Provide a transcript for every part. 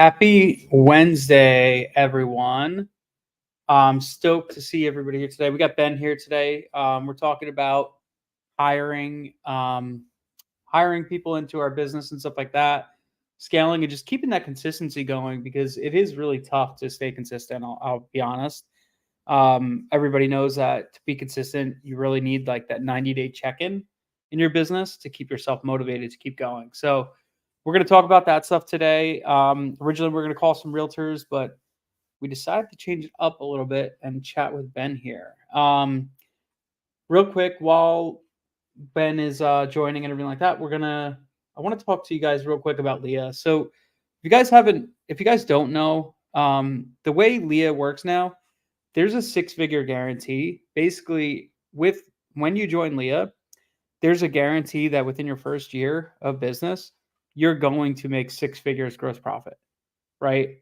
Happy Wednesday, everyone. I'm stoked to see everybody here today. We got Ben here today. We're talking about hiring, hiring people into our business and stuff like that, scaling and just keeping that consistency going because it is really tough to stay consistent. I'll be honest. Everybody knows that to be consistent, you really need like that 90-day check-in in your business to keep yourself motivated to keep going. So we're going to talk about that stuff today. Originally, we're going to call some realtors, but we decided to change it up a little bit and chat with Ben here. Real quick, while Ben is joining and everything like that, I want to talk to you guys real quick about LIA. So if you guys don't know, the way LIA works now, there's a 6-figure guarantee. Basically, when you join LIA, there's a guarantee that within your first year of business, you're going to make 6 figures gross profit, right?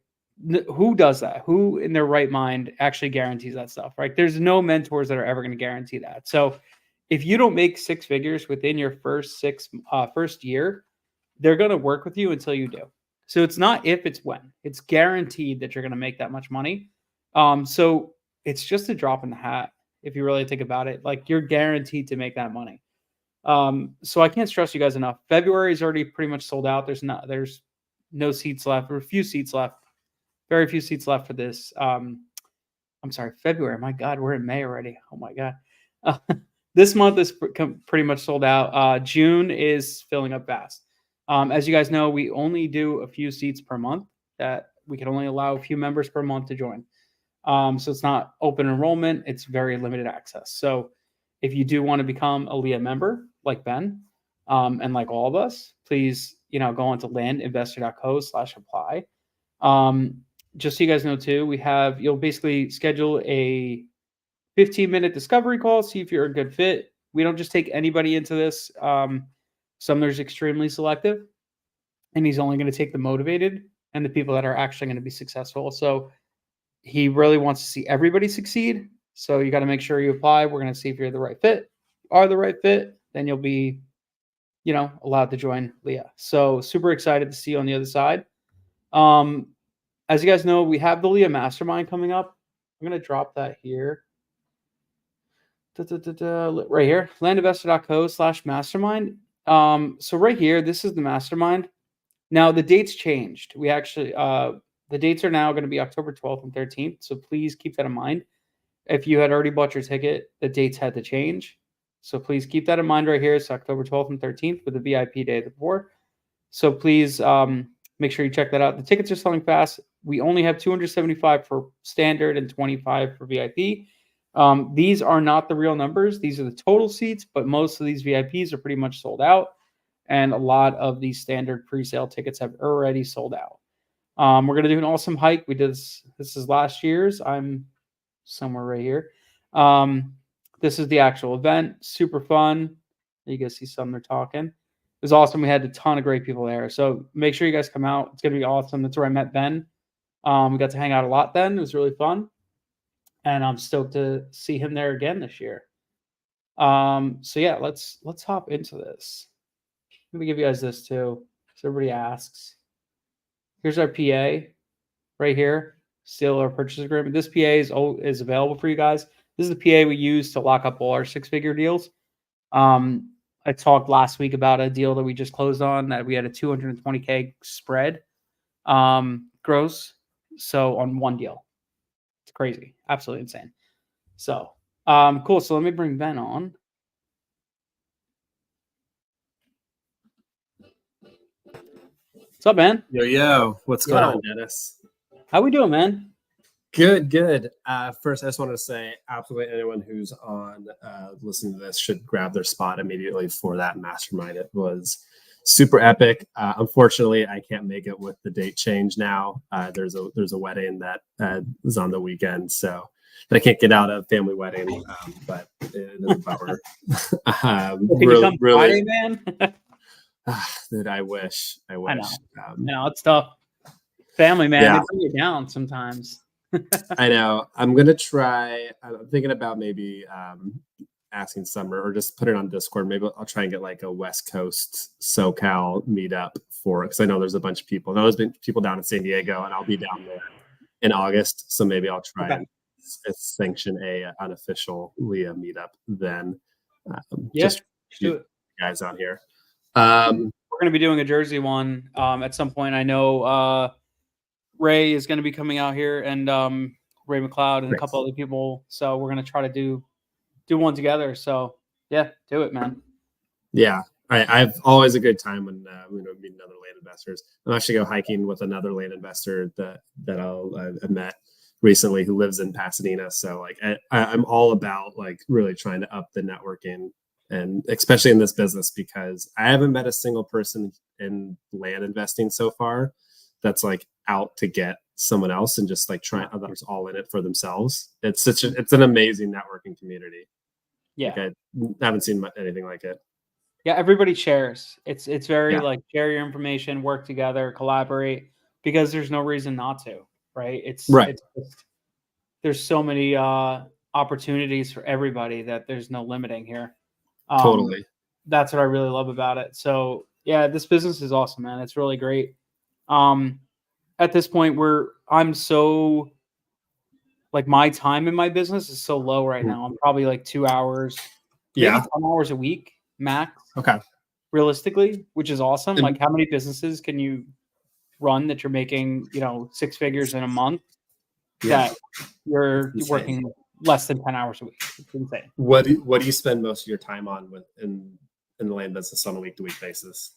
Who does that? Who in their right mind actually guarantees that stuff, right? There's no mentors that are ever going to guarantee that. So if you don't make 6 figures within your first year, they're going to work with you until you do. So it's not if, it's when. It's guaranteed that you're going to make that much money. So it's just a drop in the hat if you really think about it. Like, you're guaranteed to make that money. So I can't stress you guys enough. February is already pretty much sold out. There's no seats left, or a few seats left. Very few seats left for this. I'm sorry, February. My God, we're in May already. Oh my God. This month is pretty much sold out. June is filling up fast. As you guys know, we only do a few seats per month. That we can only allow a few members per month to join. So it's not open enrollment. It's very limited access. So if you do want to become a LIA member like Ben and like all of us, please, go on to landinvestor.co/apply. Just so you guys know too, you'll basically schedule a 15-minute discovery call, see if you're a good fit. We don't just take anybody into this. Sumner's extremely selective, and he's only going to take the motivated and the people that are actually going to be successful. So he really wants to see everybody succeed. So you got to make sure you apply. We're going to see if you're the right fit. Are the right fit, then you'll be, allowed to join LIA. So super excited to see you on the other side. As you guys know, we have the LIA Mastermind coming up. I'm going to drop that here. Right here, landinvestor.co/mastermind. So right here, this is the mastermind. Now the dates changed. We actually, the dates are now going to be October 12th and 13th. So please keep that in mind. If you had already bought your ticket, the dates had to change. So please keep that in mind right here. It's October 12th and 13th with the VIP day before. So please make sure you check that out. The tickets are selling fast. We only have 275 for standard and 25 for VIP. These are not the real numbers. These are the total seats, but most of these VIPs are pretty much sold out. And a lot of these standard pre-sale tickets have already sold out. We're going to do an awesome hike. We did this is last year's. I'm somewhere right here. This is the actual event. Super fun. You guys see Sumner talking. It was awesome. We had a ton of great people there. So make sure you guys come out. It's going to be awesome. That's where I met Ben. We got to hang out a lot then. It was really fun. And I'm stoked to see him there again this year. So yeah, let's hop into this. Let me give you guys this too. So everybody asks. Here's our PA right here. Still our purchase agreement. This PA is available for you guys. This is the PA we use to lock up all our 6-figure deals. I talked last week about a deal that we just closed on that we had a $220K spread gross. So on one deal. It's crazy. Absolutely insane. So cool. So let me bring Ben on. What's up, man? Yo, what's going on, Dennis? How we doing, man? Good. First, I just wanted to say, absolutely anyone who's on listening to this should grab their spot immediately for that mastermind. It was super epic. Unfortunately, I can't make it with the date change now. There's a wedding that was on the weekend, so I can't get out of family wedding, but it is a bummer. Really, Friday, man. Dude, I wish. I know. No, it's tough. Family, man, they bring you down sometimes. I know. I'm gonna try. I'm thinking about maybe asking Sumner, or just put it on Discord. Maybe I'll try and get like a West Coast SoCal meetup for it, because I know there's a bunch of people. There's been people down in San Diego, and I'll be down there in August. So maybe I'll try and sanction a unofficial LIA meetup then. Just do it. Guys out here. We're going to be doing a Jersey one at some point. I know Ray is going to be coming out here, and Ray McLeod and a couple other people. So we're going to try to do one together. So yeah, do it, man. Yeah, I've always a good time when we meet other land investors. I'm actually go hiking with another land investor that I met recently who lives in Pasadena. So like I'm all about like really trying to up the networking, and especially in this business, because I haven't met a single person in land investing so far that's like out to get someone else and just like trying others all in it for themselves. It's an amazing networking community. Yeah, like I haven't seen anything like it. Yeah, everybody shares. It's very like share your information, work together, collaborate, because there's no reason not to, right? It's just, there's so many opportunities for everybody that there's no limiting here. Totally. That's what I really love about it. So yeah, this business is awesome, man. It's really great. At this point I'm so like my time in my business is so low right now. I'm probably like 2 hours, maybe 10 hours a week max. Okay. Realistically, which is awesome. Like how many businesses can you run that you're making, 6 figures in a month that you're working less than 10 hours a week? It's insane. What do you spend most of your time on in the land business on a week-to-week basis?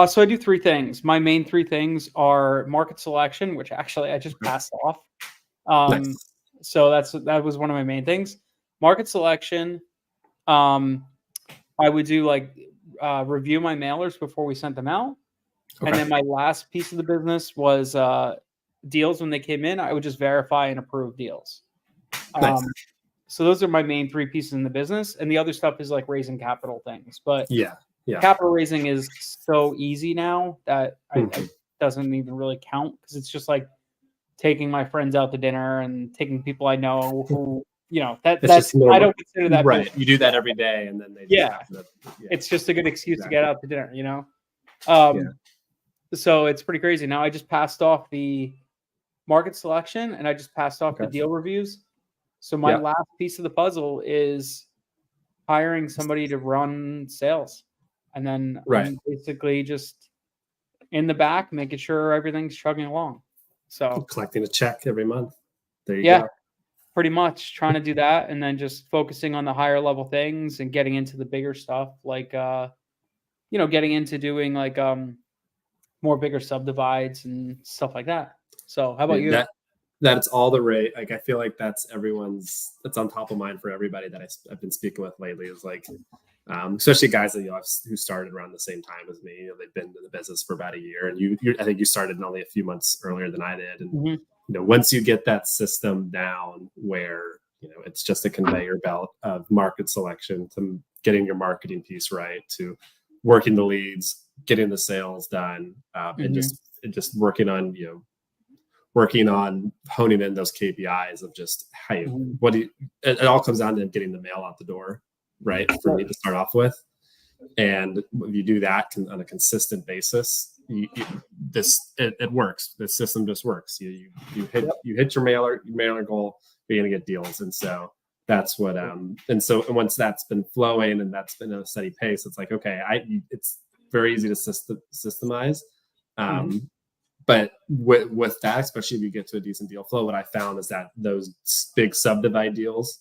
So I do 3 things. My main 3 things are market selection, which actually I just passed off. Nice. So that was one of my main things. Market selection. I would do like review my mailers before we sent them out. Okay. And then my last piece of the business was deals when they came in. I would just verify and approve deals. Nice. So those are my main 3 pieces in the business. And the other stuff is like raising capital things. But capital raising is so easy now that it doesn't even really count, because it's just like taking my friends out to dinner and taking people I know who, that's I don't consider that right. Business. You do that every day, and then they it's just a good excuse to get out to dinner, So it's pretty crazy. Now I just passed off the market selection, and I just passed off the deal reviews. So my last piece of the puzzle is hiring somebody to run sales, and then I'm basically just in the back making sure everything's chugging along. So collecting a check every month. There you go. Pretty much trying to do that, and then just focusing on the higher level things and getting into the bigger stuff, like getting into doing like more bigger subdivides and stuff like that. So how about you? That's all the rate. Like I feel like that's on top of mind for everybody that I've been speaking with lately, is like especially guys that who started around the same time as me. They've been in the business for about a year, and I think you started only a few months earlier than I did. And once you get that system down, where it's just a conveyor belt of market selection to getting your marketing piece right, to working the leads, getting the sales done, and just working on honing in those KPIs of just hey, it all comes down to getting the mail out the door. Right, for me to start off with, and if you do that on a consistent basis, it works. The system just works. You hit your mailer goal, you're gonna get deals, and so that's what. And once that's been flowing and that's been at a steady pace, it's like it's very easy to systemize. But with that, especially if you get to a decent deal flow, what I found is that those big subdivide deals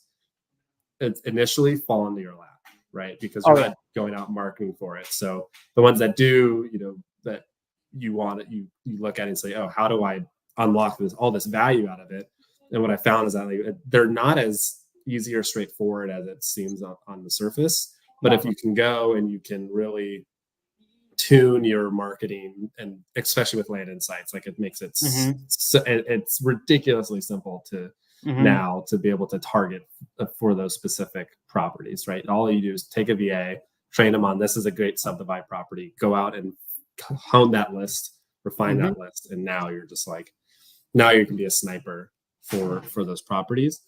initially fall into your lap, right? Because you're not going out marketing for it. So the ones that do, that you want it, you look at it and say, oh, how do I unlock all this value out of it? And what I found is that they're not as easy or straightforward as it seems on the surface. But if you can go and you can really tune your marketing, and especially with land insights, like it makes it it's ridiculously simple to now to be able to target for those specific properties, right? All you do is take a VA, train them on this is a great subdivide property, go out and hone that list, refine that list, and now you're just like, now you can be a sniper for those properties.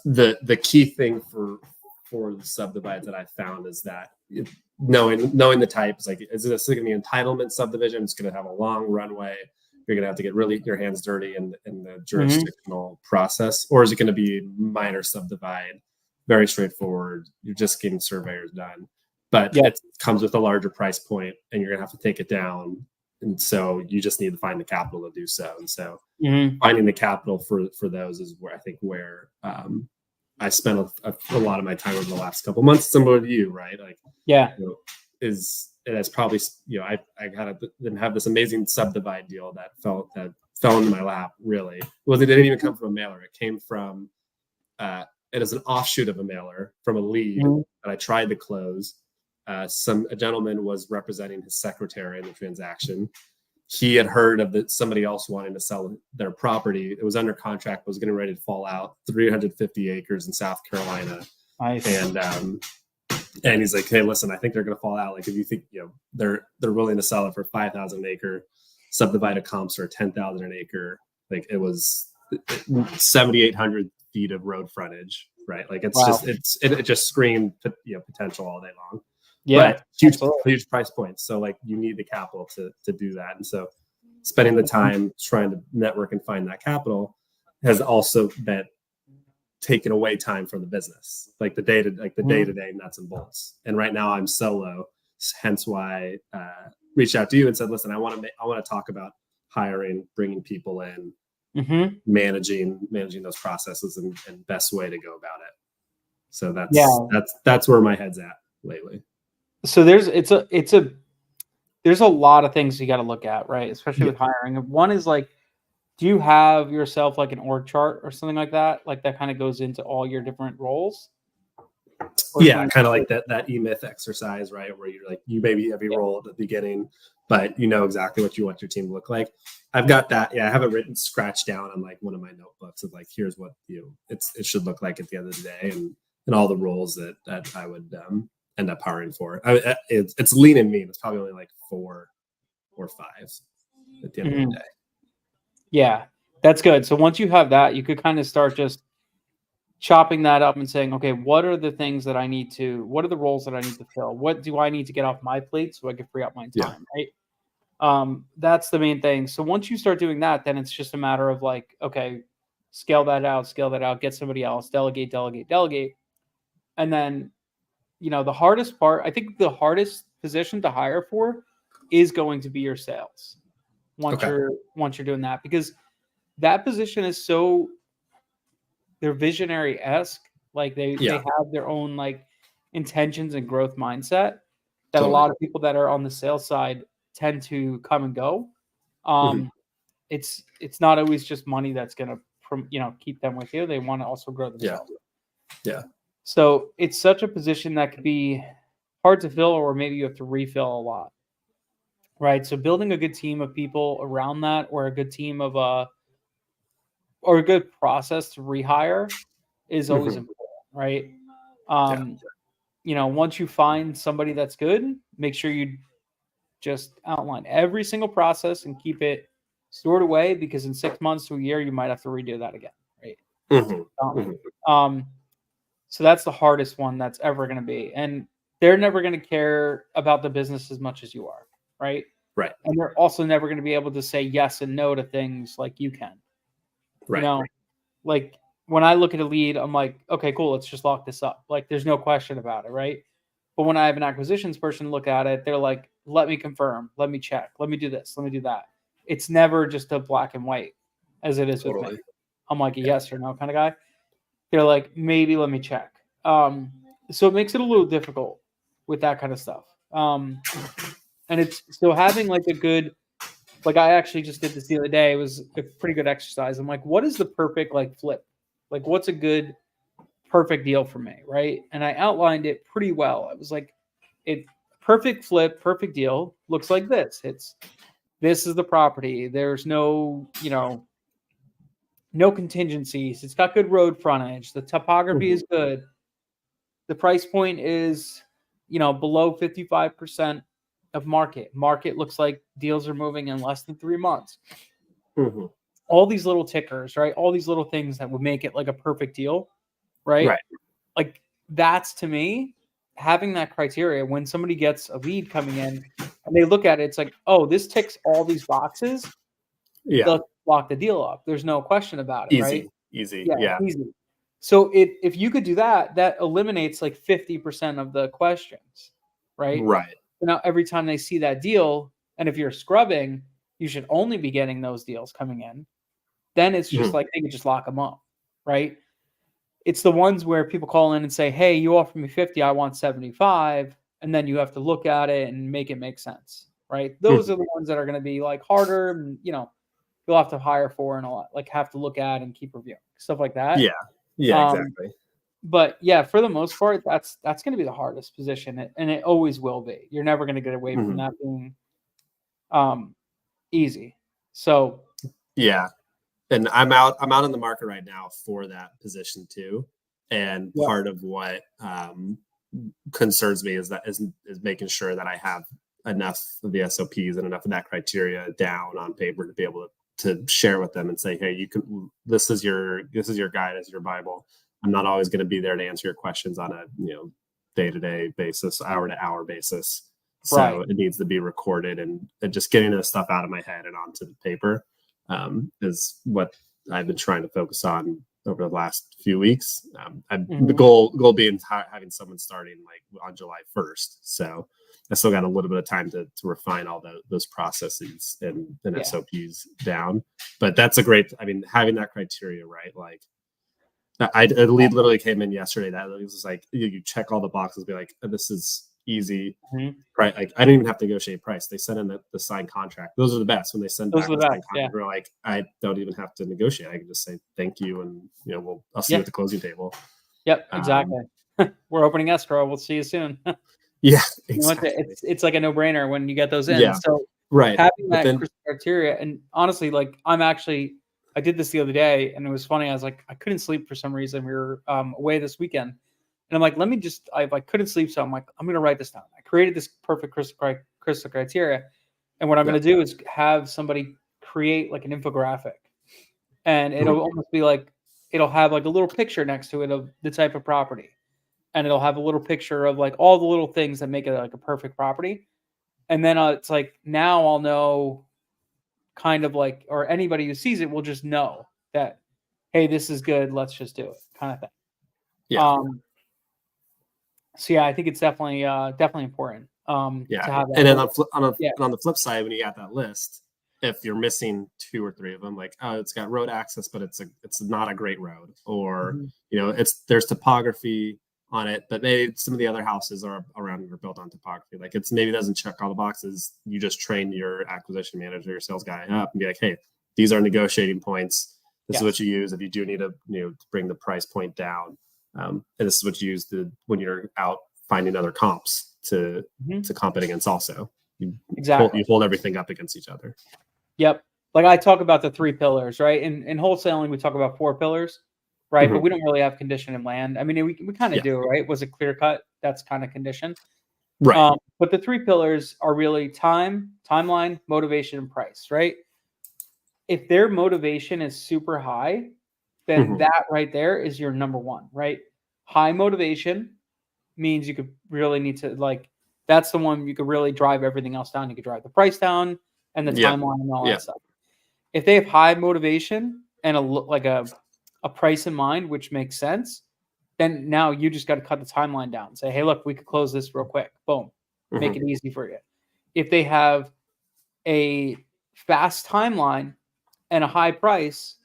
the key thing for the subdivides that I found is that knowing the type is like, is this going to be entitlement subdivision? It's going to have a long runway. You're going to have to get really your hands dirty in the jurisdictional process, or is it going to be minor subdivide, very straightforward? You're just getting surveyors done, but it comes with a larger price point, and you're going to have to take it down. And so you just need to find the capital to do so. And so finding the capital for those is where I think I spent a lot of my time over the last couple of months, similar to you, right? Like, it has probably, I didn't have this amazing subdivide deal that fell into my lap. Really, it didn't even come from a mailer. It came from, it is an offshoot of a mailer from a lead that I tried to close. A gentleman was representing his secretary in the transaction. He had heard of somebody else wanting to sell their property. It was under contract, was getting ready to fall out, 350 acres in South Carolina. Nice. And he's like, hey, listen, I think they're going to fall out. Like, if you think, they're willing to sell it for 5,000 an acre, subdivided comps are 10,000 an acre. Like, it was 7,800 feet of road frontage, right? Like, it's it just screamed, potential all day long. But huge price points. So like, you need the capital to do that. And so spending the time trying to network and find that capital has also been taken away time from the business, like the day-to-day nuts and bolts. And right now I'm solo, hence why I reached out to you and said, listen, I want to talk about hiring, bringing people in, managing those processes and best way to go about it. So that's where my head's at lately. So there's a lot of things you got to look at, right? Especially with hiring. One is like, do you have yourself like an org chart or something like that? Like that kind of goes into all your different roles? Kind of like that E-Myth exercise, right? Where you're like, you maybe have your role at the beginning, but you know exactly what you want your team to look like. I've got that. Yeah, I have it written, scratched down on like one of my notebooks of like, here's what it should look like at the end of the day, and all the roles that I would end up hiring for. It's lean and mean. It's probably only like 4 or 5 at the end of the day. Yeah, that's good. So once you have that, you could kind of start just chopping that up and saying, okay, what are the roles that I need to fill? What do I need to get off my plate so I can free up my time, right? That's the main thing. So once you start doing that, then it's just a matter of like, okay, scale that out, get somebody else, delegate. And then, the hardest part, I think the hardest position to hire for is going to be your sales. Once you're doing that, because that position is they're visionary-esque. Like they have their own like intentions and growth mindset that a lot of people that are on the sales side tend to come and go. It's not always just money that's going to keep them with you. They want to also grow themselves. Yeah. So it's such a position that could be hard to fill, or maybe you have to refill a lot, right? So building a good team of people around that, or a good team of or a good process to rehire is always important, right? Once you find somebody that's good, make sure you just outline every single process and keep it stored away, because in 6 months to a year, you might have to redo that again, right? So that's the hardest one that's ever going to be. And they're never going to care about the business as much as you are, right? Right. And they're also never going to be able to say yes and no to things like you can. Right. Like when I look at a lead, I'm like, okay, cool, let's just lock this up. Like there's no question about it, right? But when I have an acquisitions person look at it, they're like, let me confirm, let me check, let me do this, let me do that. It's never just a black and white as it is with me. I'm like a yes or no kind of guy. They're like, maybe let me check. So it makes it a little difficult with that kind of stuff. And it's so having like a good, like I actually just did this the other day. It was a pretty good exercise. I'm like, what is the perfect like flip? Like what's a good perfect deal for me, right? And I outlined it pretty well. I was like, perfect flip, perfect deal looks like this. This is the property. There's no, no contingencies. It's got good road frontage. The topography is good. The price point is, below 55% of market. Market looks like deals are moving in less than 3 months. All these little tickers, right? All these little things that would make it like a perfect deal. right? Right. Like that's, to me, having that criteria when somebody gets a lead coming in and they look at it, it's like, oh, this ticks all these boxes. Yeah. Let's lock the deal up. There's no question about it, right? Easy. Yeah, Yeah. easy. So if you could do that, that eliminates like 50% of the questions, right? Right. So now every time they see that deal, and if you're scrubbing, you should only be getting those deals coming in. Then it's just Mhm. like they could just lock them up, right? It's the ones where people call in and say, "Hey, you offered me 50, I want 75," and then you have to look at it and make it make sense, right? Those Mhm. are the ones that are going to be like harder, and you'll have to hire for and a lot, like have to look at and keep reviewing stuff like that. Yeah. Yeah, Um, exactly. but yeah, for the most part, that's going to be the hardest position, and it always will be. You're never going to get away from Mhm. that being um, easy. So Yeah. And I'm out in the market right now for that position too. And yeah, part of what concerns me is making sure that I have enough of the SOPs and enough of that criteria down on paper to be able to share with them and say, hey, you can this is your guide, this is your Bible. I'm not always going to be there to answer your questions on a day-to-day basis, hour-to-hour basis. So right. it needs to be recorded, and just getting this stuff out of my head and onto the paper is what I've been trying to focus on over the last few weeks. The Mhm. goal being having someone starting like on July 1st. So I still got a little bit of time to refine all those processes and Yeah. SOPs down. But that's a great, I mean, having that criteria, right? Like a lead literally came in yesterday that it was like, you check all the boxes, be like, this is easy. Mhm. Right. Like I didn't even have to negotiate price. They sent in the signed contract. Those are the best when they send Those back are the the signed best. Yeah. contract. We're like, I don't even have to negotiate. I can just say thank you, and I'll see you at Yep. the closing table. Yep. Um, Exactly. We're opening escrow. We'll see you soon. yeah, It's exactly. it's like a no-brainer when you get those in. Yeah, So right. having But that then, criteria, and honestly, like I did this the other day, and it was funny. I was like, I couldn't sleep for some reason. We were away this weekend, and I'm like, let me just. I couldn't sleep, so I'm like, I'm gonna write this down. I created this perfect crystal criteria, and what I'm yeah, gonna do is have somebody create like an infographic, and mhm, it'll almost be like it'll have like a little picture next to it of the type of property, and it'll have a little picture of like all the little things that make it like a perfect property. And then it's like now I'll know kind of like, or anybody who sees it will just know that, hey, this is good. Let's just do it, kind of thing. yeah, Um, so yeah, I think it's definitely important yeah. to have that. And then But yeah, on the flip side, when you got that list, if you're missing two or three of them, like, oh, it's got road access, but it's not a great road, or mhm, there's topography on it, but maybe some of the other houses are around it are built on topography. Like it's maybe doesn't check all the boxes. You just train your acquisition manager, your sales guy up, and be like, hey, these are negotiating points. This is what yes, you use if you do need to bring the price point down. And this is what you use when you're out finding other comps mhm, to comp it against. Also, exactly. you hold everything up against each other. Yep. Like I talk about the three pillars, right? In wholesaling, we talk about four pillars, right? But Mhm. we don't really have condition and land. I mean, we kind of Yeah, do, right? Was it clear cut? That's kind of condition. right. But the three pillars are really time, timeline, motivation, and price, right? If their motivation is super high, then Mhm. that right there is your number one, right? High motivation means you could really need to like that's the one you could really drive everything else down. You could drive the price down and the Yep. timeline and all that Yep. stuff. If they have high motivation and a price in mind, which makes sense, then now you just got to cut the timeline down. Say, hey, look, we could close this real quick. Boom, make Mhm. it easy for you. If they have a fast timeline and a high price,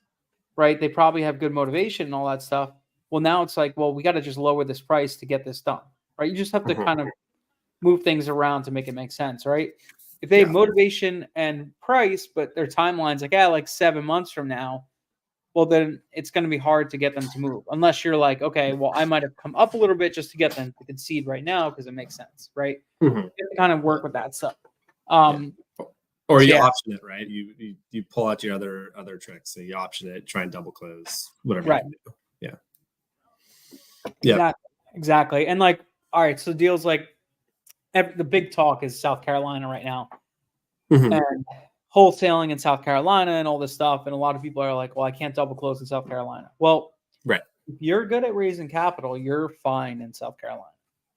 right? They probably have good motivation and all that stuff. Well, now it's like, well, we got to just lower this price to get this done, right? You just have to Mhm. kind of move things around to make it make sense, right? If they have Yeah. motivation and price, but their timeline's like, like 7 months from now, well, then it's going to be hard to get them to move unless you're like, okay, well, I might have come up a little bit just to get them to concede right now because it makes sense, right? Mhm. You have to kind of work with that stuff. Yeah. Um, Or so you yeah, option it, right? You pull out your other tricks. So you option it, try and double close, whatever you right, can do. Yeah. Yep. exactly. And like, all right, so deals like the big talk is South Carolina right now, Mhm. and wholesaling in South Carolina and all this stuff. And a lot of people are like, well, I can't double close in South Carolina. Well, Right. if you're good at raising capital, you're fine in South Carolina,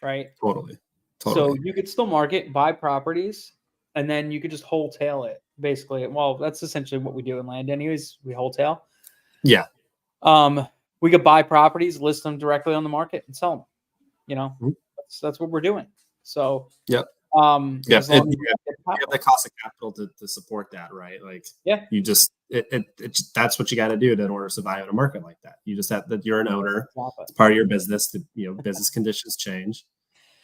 right? Totally. So you could still market, buy properties, and then you could just wholesale it, basically. Well, that's essentially what we do in land anyways. We wholesale. Yeah. We could buy properties, list them directly on the market, and sell them. You know, Mhm. that's what we're doing. So, Yep. as long as you have the cost of capital to support that, right? Like, yeah, you just that's what you got to do in order to survive in a market like that. You just have that you're an owner. exactly. It's part of your business. Business conditions change.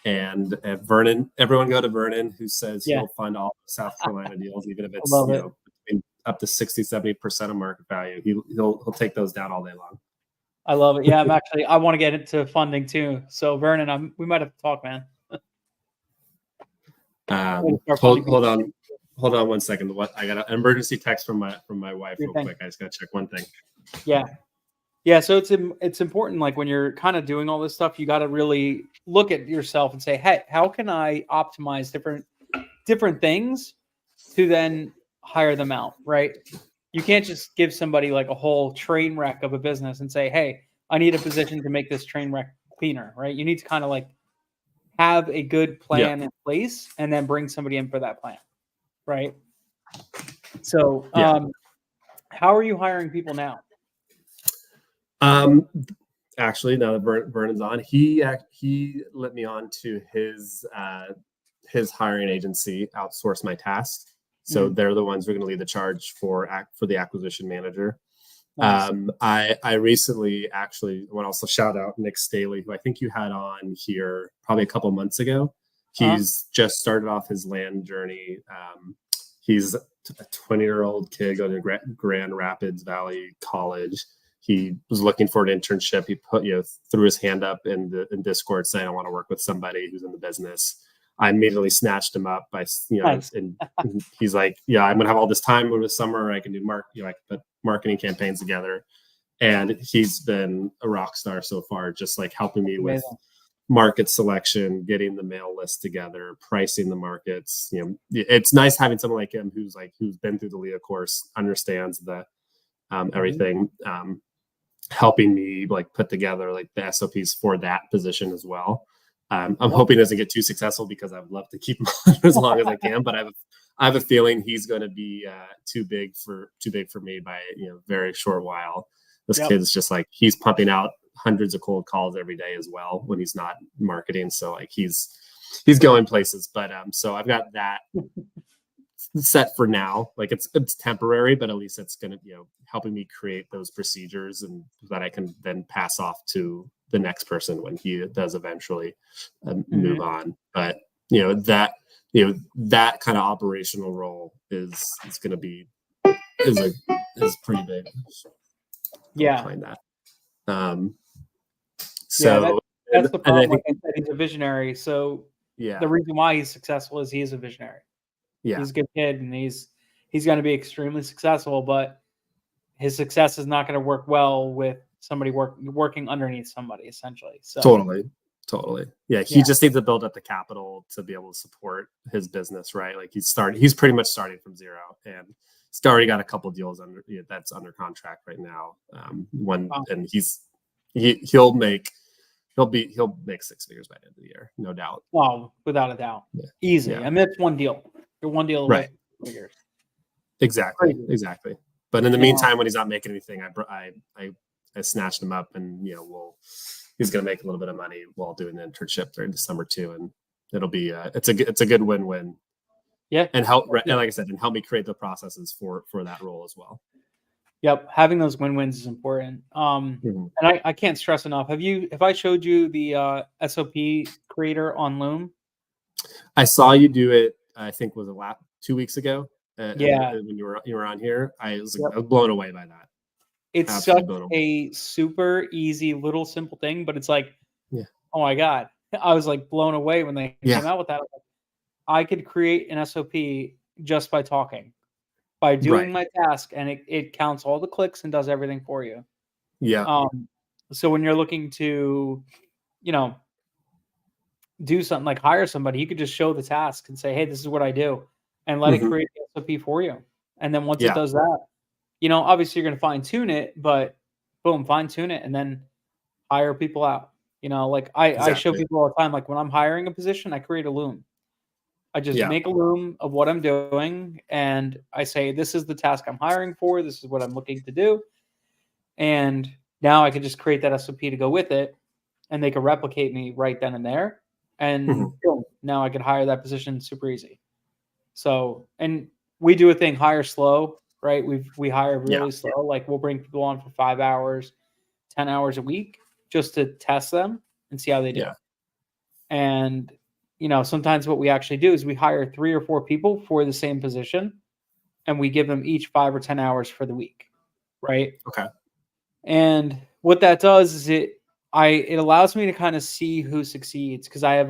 And at Vernon, everyone go to Vernon, who says Yeah. he'll fund all South Carolina deals, even if it's love it. between up to 60-70% of market value. He'll take those down all day long. I love it. Yeah, I want to get into funding too. So Vernon, we might have to talk, man. Hold on 1 second. What I got an emergency text from my wife real quick. I just gotta check one thing. Yeah. So it's important. Like when you're kind of doing all this stuff, you got to really look at yourself and say, hey, how can I optimize different things to then hire them out, right? You can't just give somebody like a whole train wreck of a business and say, hey, I need a position to make this train wreck cleaner, right? You need to kind of like have a good plan in place and then bring somebody in for that plan, right? So, how are you hiring people now? Actually, now that Vernon's on, he let me on to his hiring agency, outsource my tasks. So they're the ones who are going to lead the charge for the acquisition manager. Nice. I recently actually want to also shout out Nick Staley, who I think you had on here probably a couple months ago. He's just started off his land journey. He's a 20-year-old kid going to Grand Rapids Valley College. He was looking for an internship. He threw his hand up in Discord saying, I want to work with somebody who's in the business. I immediately snatched him up by, nice. And he's like, yeah, I'm going to have all this time over the summer. I can do I can put marketing campaigns together. And he's been a rock star so far, just like helping me with market selection, getting the mail list together, pricing the markets. It's nice having someone like him who's been through the LIA course, understands the everything, helping me like put together like the SOPs for that position as well. I'm hoping it doesn't get too successful because I'd love to keep him on as long as I can, but I have a feeling he's going to be too big for me by a very short while. This kid's just like, he's pumping out hundreds of cold calls every day as well when he's not marketing. So like he's going places, but so I've got that set for now. Like it's temporary, but at least it's going to helping me create those procedures and that I can then pass off to the next person when he does eventually move on. But that kind of operational role is going to be is pretty big. Behind that. So that's the problem. Like I said, he's a visionary. So the reason why he's successful is he is a visionary. He's a good kid and he's going to be extremely successful, but his success is not going to work well with somebody working underneath somebody, essentially. So totally. Yeah, he just needs to build up the capital to be able to support his business, right? Like he's pretty much starting from zero, and he's already got a couple deals that's under contract right now. And he'll make 6 figures by the end of the year, no doubt. Wow, without a doubt, easy. I mean, that's one deal. You're one deal away from 6 figures. Exactly. But in the meantime, when he's not making anything, I snatched him up, and he's going to make a little bit of money while doing an internship during the summer too, and it'll be it's a good win-win. Yeah, and like I said, and help me create the processes for that role as well. Yep, having those win-wins is important. And I can't stress enough. Have I showed you the SOP creator on Loom? I saw you do it. I think was 2 weeks ago. When you were on here, I was blown away by that. It's absolutely such a super easy little simple thing, but it's like, oh my god, I was like blown away when they came out with that. I could create an SOP just by talking, by doing my task, and it counts all the clicks and does everything for you. Yeah. So when you're looking to, do something like hire somebody, you could just show the task and say, hey, this is what I do, and let it create the SOP for you. And then once it does that, obviously you're going to fine tune it, but boom, fine tune it. And then hire people out. Like I show Exactly. people all the time, like when I'm hiring a position, I create a loom. I just Yeah. make a loom of what I'm doing, and I say, this is the task I'm hiring for. This is what I'm looking to do. And now I can just create that SOP to go with it, and they can replicate me right then and there. And Mhm. boom, now I can hire that position super easy. So, and we do a thing, hire slow, right? We hire Yeah. really slow. Like we'll bring people on for 5 hours, 10 hours a week just to test them and see how they do. Yeah. And, sometimes what we actually do is we hire 3 or 4 people for the same position, and we give them each 5 or 10 hours for the week. Right. Okay. And what that does is it allows me to kind of see who succeeds, because I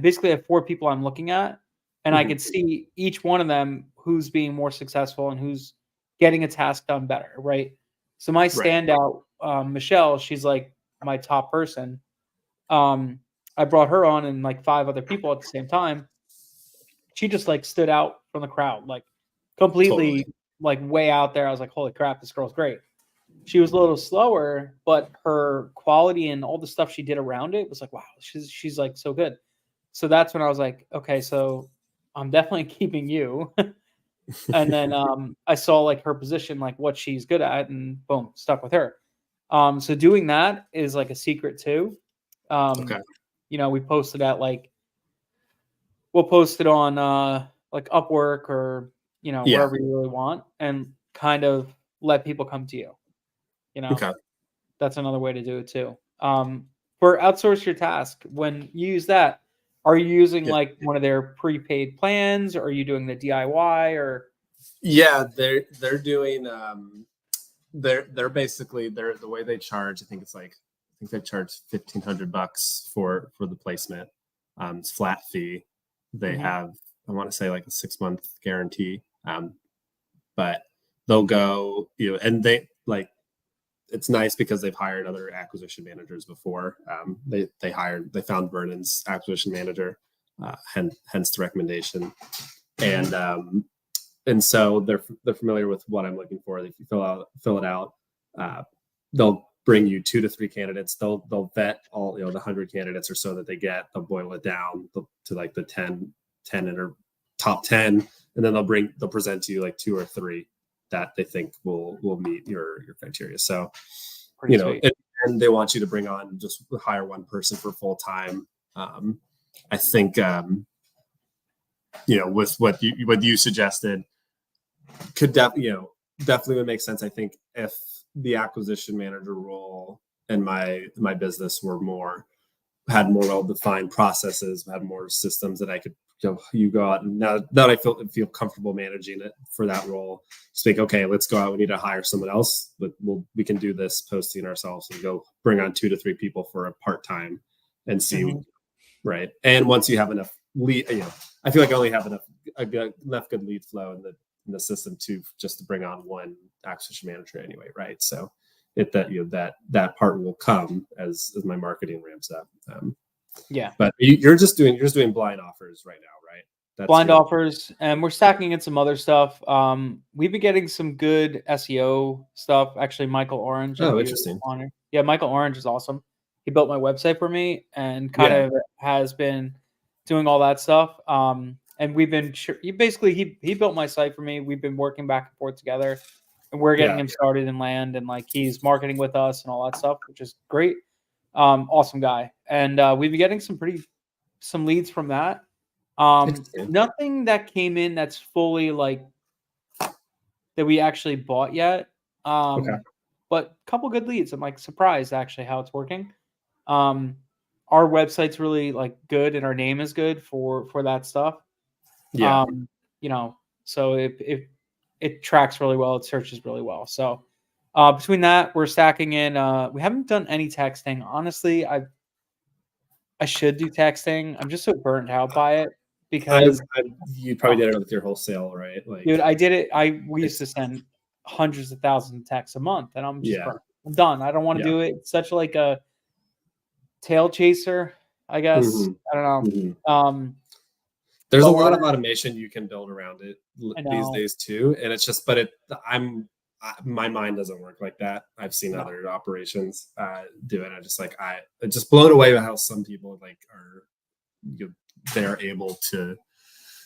basically have 4 people I'm looking at, and I Mhm. can see each one of them who's being more successful and who's getting a task done better, right? So my Right. standout, Michelle, she's like my top person. I brought her on and like 5 other people at the same time. She just like stood out from the crowd, like completely Totally. like way out there. I was like, holy crap, this girl's great. She was a little slower, but her quality and all the stuff she did around it was like, wow, she's like so good. So that's when I was like, okay, so I'm definitely keeping you. And then I saw like her position, like what she's good at, and boom, stuck with her. So doing that is like a secret too. Okay. We posted at like we'll post it on like Upwork or Yeah. wherever you really want, and kind of let people come to you. You know, Okay. That's another way to do it too. For outsource your task, when you use that, are you using Yeah. like one of their prepaid plans, or are you doing the DIY, or Yeah. They're doing they're basically the way they charge. I think they charge $1,500 for the placement. It's flat fee. They Mhm. have, I want to say, like a 6 month guarantee. But they'll go, and it's nice because they've hired other acquisition managers before. They found Vernon's acquisition manager, hence the recommendation. Mhm. And so they're familiar with what I'm looking for. If you fill it out, uh, they'll bring you 2 to 3 candidates. They'll vet all, the 100 candidates or so that they get. They'll boil it down to like the 10 or top 10, and then they'll present to you like 2 or 3 that they think will meet your criteria. So, Pretty sweet. and they want you to bring on, just hire one person for full time. I think, with what you suggested, could definitely would make sense. I think if the acquisition manager role and my business had more well defined processes, had more systems that I could, you go out, and now that I feel comfortable managing it for that role, speak, okay, let's go out. We need to hire someone else, but we can do this posting ourselves and go bring on 2 to 3 people for a part time and see. Mhm. Right. And once you have enough lead, I feel like I only have enough good lead flow in the system just to bring on one acquisition manager anyway. Right. So that part will come as my marketing ramps up. Yeah. But you're just doing blind offers right now, right? That's Blind your. offers, and we're stacking in some other stuff. We've been getting some good SEO stuff. Actually, Michael Orange, if Oh, you interesting. on it. Yeah, Michael Orange is awesome. He built my website for me and kind Yeah. of has been doing all that stuff. And we've been he built my site for me. We've been working back and forth together, and we're getting Yeah. him started in land, and like he's marketing with us and all that stuff, which is great. Awesome guy, and we've been getting some leads from that. Interesting. Nothing that came in that's fully like that we actually bought yet. Okay. But a couple good leads. I'm like surprised actually how it's working. Um, our website's really like good, and our name is good for that stuff. Yeah. Um, you know, so it tracks really well, it searches really well. So between that, we're stacking in. We haven't done any texting. Honestly, I should do texting. I'm just so burnt out by it I, because I you probably did it with your wholesale, right? Like dude, I did it. We used to it's send hundreds of thousands of texts a month, and I'm just yeah. burnt. I'm done. I don't want to Yeah. do it. It's such like a tail chaser, I guess. Hmm. I don't Hmm. know. There's a But lot we're of automation you can build around it I these know. days too, and it's just, but I'm my mind doesn't work like that. I've seen other operations do it. I'm just blown away by how some people like are, they're able to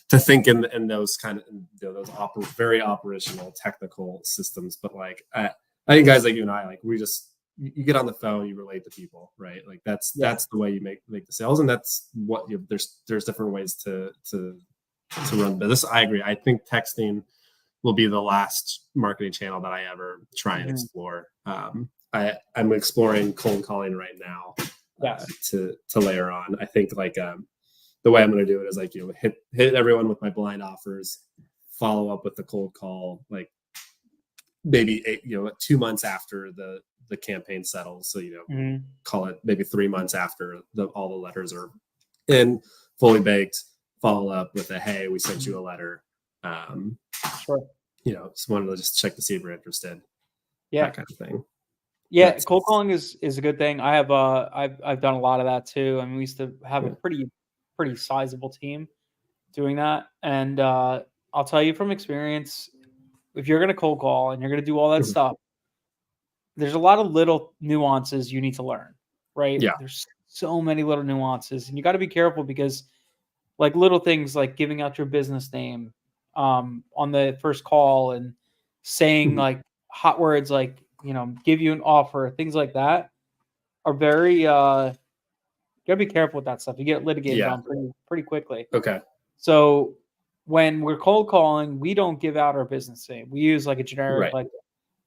think in those kind of, those very operational technical systems. But like I think guys like you and I, like we just, you get on the phone, you relate to people, right? Like that's the way you make the sales, and that's what there's different ways to run business. I agree. I think texting will be the last marketing channel that I ever try and explore. I'm exploring cold calling right now to layer on. I think like the way I'm going to do it is like, hit everyone with my blind offers, follow up with the cold call, like maybe 2 months after the campaign settles. So, call it maybe 3 months after all the letters are in, fully baked, follow up with a, hey, we sent you a letter. Sure. Just wanted to just check to see if you're interested. Yeah. That kind of thing. Yeah. Cold calling is a good thing. I have, I've done a lot of that too. I mean, we used to have a pretty sizable team doing that. And, I'll tell you from experience, if you're going to cold call and you're going to do all that stuff, there's a lot of little nuances you need to learn, right? Yeah. There's so many little nuances, and you got to be careful because like little things like giving out your business name on the first call and saying like hot words like, give you an offer, things like that are very, you gotta be careful with that stuff. You get litigated on pretty quickly. Okay. So when we're cold calling, we don't give out our business name. We use like a generic, like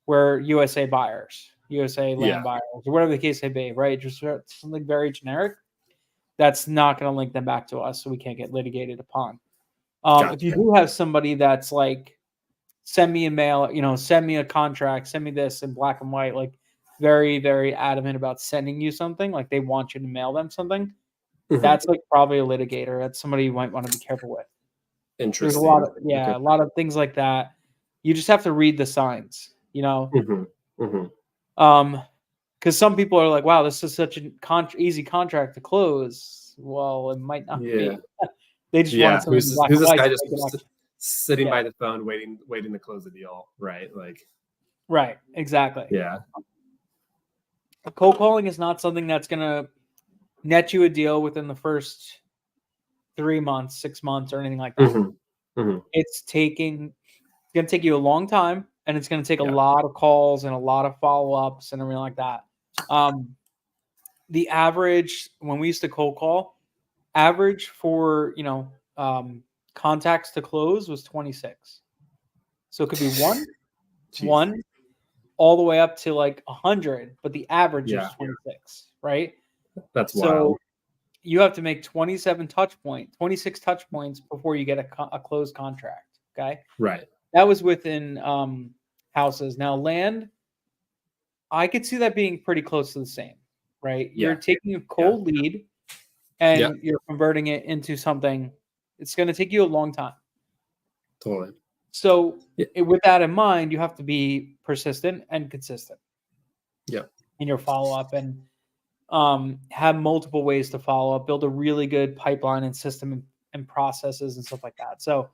we're USA buyers, USA land buyers, or whatever the case may be, right? Just something very generic. That's not going to link them back to us, so we can't get litigated upon. If you do have somebody that's like, send me a mail, send me a contract, send me this in black and white, like very, very adamant about sending you something, like they want you to mail them something, that's like probably a litigator. That's somebody you might want to be careful with. Interesting. There's a lot of things like that. You just have to read the signs, because some people are like, wow, this is such an easy contract to close. Well, it might not be. They just want something who's black this and white guy just sitting by the phone waiting to close the deal, right? Like, right, exactly. Yeah. Cold calling is not something that's going to net you a deal within the first 3 months, 6 months, or anything like that. It's going to take you a long time, and it's going to take a lot of calls and a lot of follow-ups and everything like that. The average, when we used to cold call, average for, contacts to close was 26. So it could be one, all the way up to like 100, but the average is 26, right? That's so wild. You have to make 26 touch points before you get a closed contract. Okay. Right. That was within houses. Now land, I could see that being pretty close to the same, right? You're taking a cold lead and you're converting it into something. It's going to take you a long time. Totally. So with that in mind, you have to be persistent and consistent. In your follow-up, and have multiple ways to follow up, build a really good pipeline and system and processes and stuff like that. So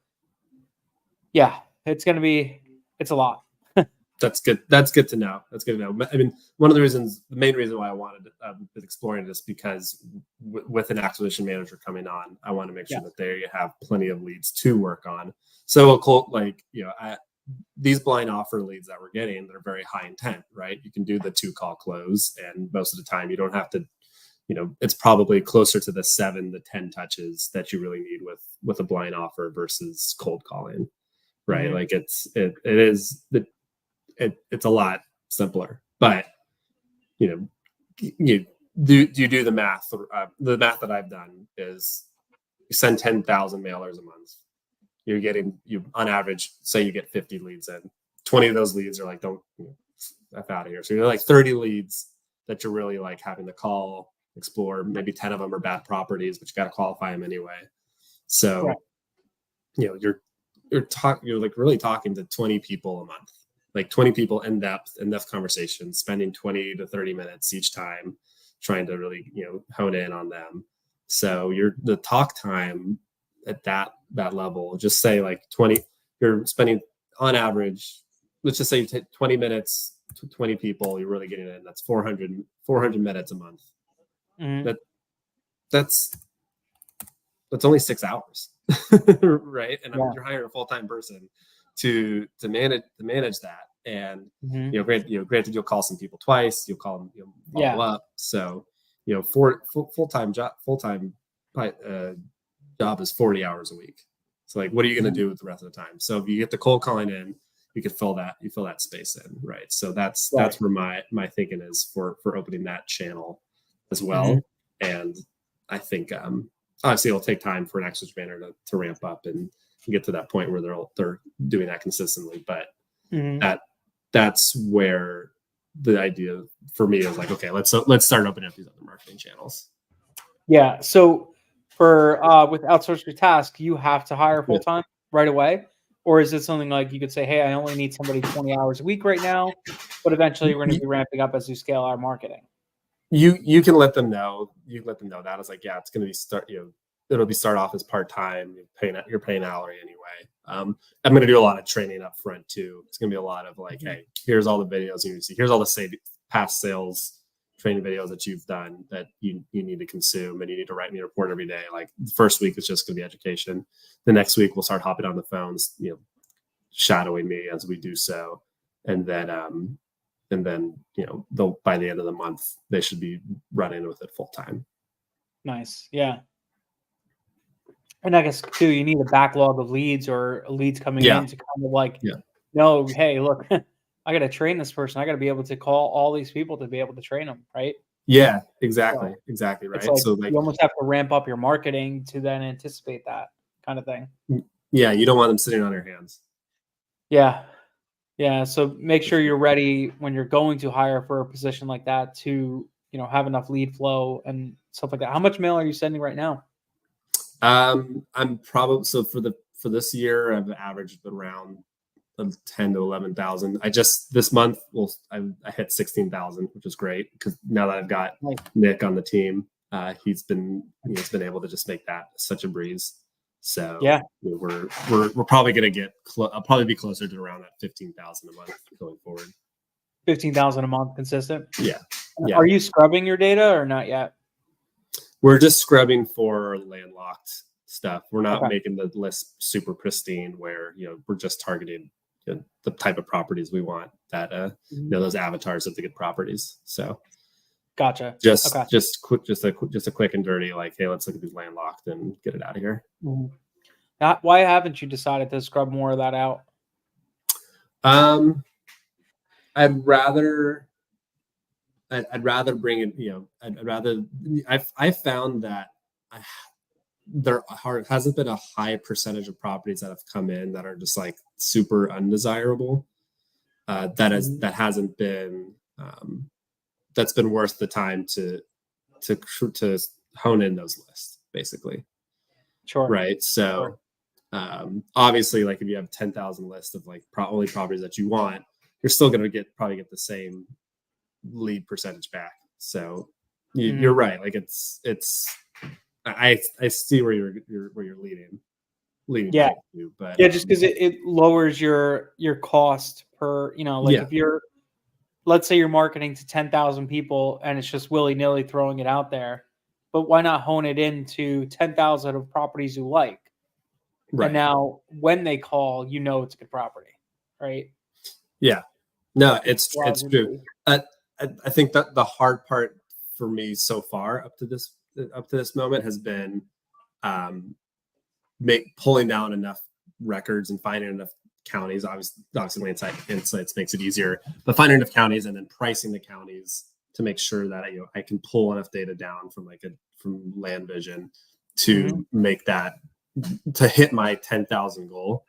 it's a lot. That's good. That's good to know. That's good to know. I mean, the main reason why I wanted is exploring this because with an acquisition manager coming on, I want to make sure that they have plenty of leads to work on. So these blind offer leads that we're getting, they're very high intent, right? You can do the 2-call close, and most of the time you don't have to, it's probably closer to the 7 to 10 touches that you really need with a blind offer versus cold calling, right? Like it's a lot simpler, but you do the math. The math that I've done is you send 10,000 mailers a month. You on average, say you get 50 leads in, 20 of those leads are like, don't F out of here. So you're like 30 leads that you're really like having to call, explore. Maybe 10 of them are bad properties, but you got to qualify them anyway. So, you're like really talking to 20 people a month, like 20 people in depth conversations, spending 20 to 30 minutes each time, trying to really, hone in on them. So the talk time at that level, just say like 20, you're spending on average, let's just say you take 20 minutes to 20 people, you're really getting in. That's 400 minutes a month. Mhm. That's only 6 hours, right? And Yeah. you're hiring a full-time person to manage that. And Mhm. granted, you'll call some people twice, you'll call them, follow Yeah. up. So for full-time job is 40 hours a week. So like, what are you going to Mhm. do with the rest of the time? So if you get the cold calling in, you could fill that space in, right? So that's Right. where my thinking is for opening that channel as Mhm. well. And I think obviously it'll take time for an access banner to ramp up and get to that point where they're doing that consistently. But Mhm. that's where the idea for me is like, okay, let's start opening up these other marketing channels. Yeah. So for with outsource your task, you have to hire full Yeah. time right away, or is it something like you could say, "Hey, I only need somebody 20 hours a week right now, but eventually we're going to be ramping up as we scale our marketing." You can let them know. You can let them know that it's like, yeah, it's going to be it'll be start off as part-time. You're paying hourly anyway. I'm going to do a lot of training up front too. It's going to be a lot of like, Mhm. hey, here's all the videos you see. Here's all the past sales training videos that you've done that you need to consume, and you need to write me a report every day. Like the first week is just going to be education. The next week we'll start hopping on the phones, shadowing me as we do so, and then they'll, by the end of the month, they should be running with it full time. Nice. Yeah. And I guess too, you need a backlog of leads or leads coming Yeah, in to kind of like, yeah, no, hey, look, I got to train this person. I got to be able to call all these people to be able to train them, right? yeah. So Exactly, it's right. like So like, you almost have to ramp up your marketing to then anticipate that kind of thing. yeah, you don't want them sitting on their hands. Yeah. Yeah. So make For sure sure. you're ready when you're going to hire for a position like that to, have enough lead flow and stuff like that. How much mail are you sending right now? I'm probably, so for this year, I've averaged around 10 to 11,000. This month, I hit 16,000, which is great because now that I've got Nice. Nick on the team, he's been able to just make that such a breeze. So Yeah. we're probably going to I'll probably be closer to around that 15,000 a month going forward. 15,000 a month consistent. Yeah. Yeah. Are you scrubbing your data or not yet? We're just scrubbing for landlocked stuff. We're not Okay. making the list super pristine where, we're just targeting the type of properties we want that, those avatars of the good properties. So Gotcha. just Okay. a quick and dirty, like, hey, let's look at these landlocked and get it out of here. Mhm. Why haven't you decided to scrub more of that out? I'd rather bring it, I found that there hasn't been a high percentage of properties that have come in that are just like super undesirable. That hasn't been, that's been worth the time to hone in those lists, basically. Sure. Right. So obviously, like if you have 10,000 lists of like only properties that you want, you're still going to probably get the same lead percentage back. So you're right. Like I see where you're leading Yeah. back to, but Yeah, just because it lowers your cost per, like yeah, if let's say you're marketing to 10,000 people and it's just willy-nilly throwing it out there, but why not hone it into 10,000 of properties you like? And right. now when they call, it's a good property, right? Yeah. No, It it's drives true. into I think that the hard part for me so far up to this moment has been pulling down enough records and finding enough counties. Obviously insights makes it easier, but finding enough counties and then pricing the counties to make sure that I can pull enough data down from from Land Vision to make that, to hit my 10,000 goal,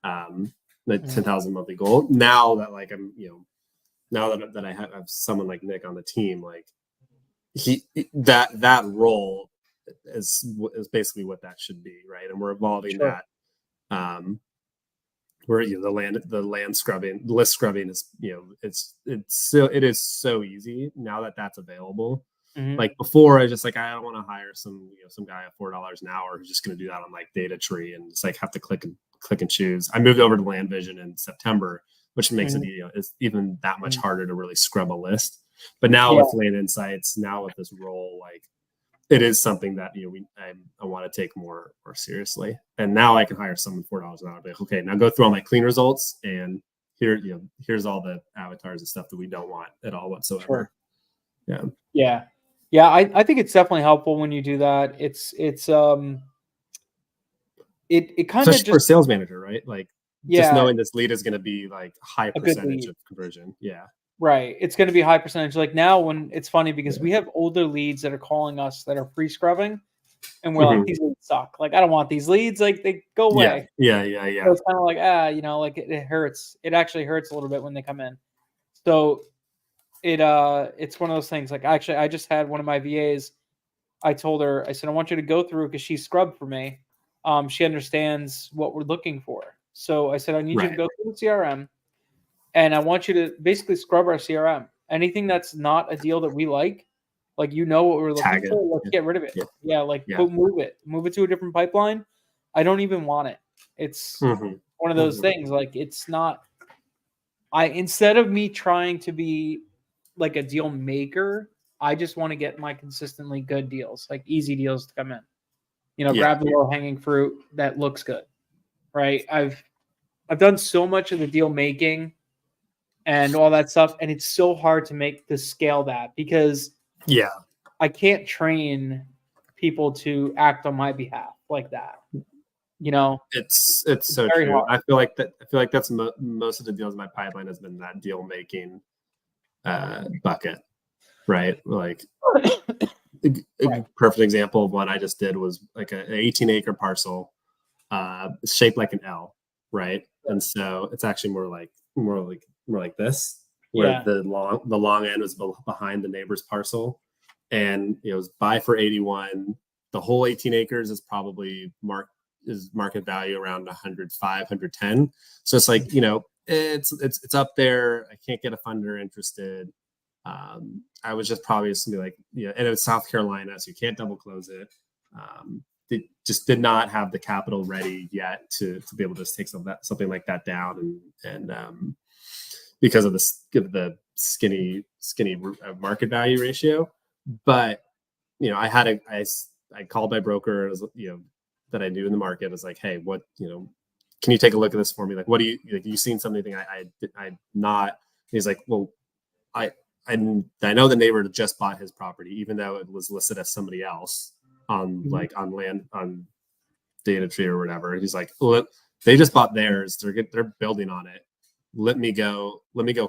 the 10,000 monthly goal. Now that like now that I have someone like Nick on the team, like that role is basically what that should be, right? And we're evolving sure. that. Where the land scrubbing, list scrubbing is, it is so easy now that that's available. Like before, I just like, I don't want to hire some guy at $4 an hour who's just going to do that on like data tree and just like have to click and choose. I moved over to Land Vision in September, which makes it, Mhm. it's even that much Mhm. harder to really scrub a list. But now Yeah. with Land Insights, now with this role, like it is something that I want to take more seriously. And now I can hire someone $4 an hour. Like, okay, now go through all my clean results, and here's all the avatars and stuff that we don't want at all Sure. whatsoever. Yeah, Yeah. Yeah. I think it's definitely helpful when you do that. It kind of especially for a just, sales manager, right? Like just yeah, knowing this lead is going to be like high a good percentage lead. of conversion. Yeah, Right. It's going to be high percentage. Like now, when it's funny because yeah, we have older leads that are calling us that are pre-scrubbing, and we're like, hmm these leads suck. Like, I don't want these leads. Like, they go yeah, away. yeah, yeah, yeah. So it's kind of like, like it hurts. It actually hurts a little bit when they come in. So it's one of those things. Like, actually, I just had one of my VAs. I told her, I said, I want you to go through because she scrubbed for me. She understands what we're looking for. So I said, I need you to Right. go through the CRM, and I want you to basically scrub our CRM. Anything that's not a deal that we like what we're looking Tag it. for, let's Yeah, get rid of it. yeah, Yeah, like yeah. move it to a different pipeline. I don't even want it. It's hmm one of those hmm things. Like it's not. I instead of me trying to be like a deal maker, I just want to get my consistently good deals, like easy deals to come in. Yeah, Grab the low hanging fruit that looks good, right? I've done so much of the deal making and all that stuff, and it's so hard to scale that because yeah. I can't train people to act on my behalf like that. You know, It's it's so very true. hard. I feel like that's most of the deals in my pipeline has been that deal making bucket, right? Like a Right. perfect example of one I just did was like an 18-acre parcel, shaped like an L, right? And so it's actually more like this, where Yeah. the long end was behind the neighbor's parcel, and it was buy for 81. The whole 18 acres is probably market value around 105, 110. So it's like, it's up there. I can't get a funder interested. I was just probably just gonna be like, and it was South Carolina, so you can't double close it. They just did not have the capital ready yet to be able to just take something like that down, and because of the skinny market value ratio. But I called my broker, that I knew in the market. I was like, hey, what, can you take a look at this for me? Like, what do you like? You seen something I not? He's like, well, I I know the neighbor just bought his property, even though it was listed as somebody else on Mhm. on land on Data Tree or whatever. He's like, well, they just bought theirs. They're building on it. Let me go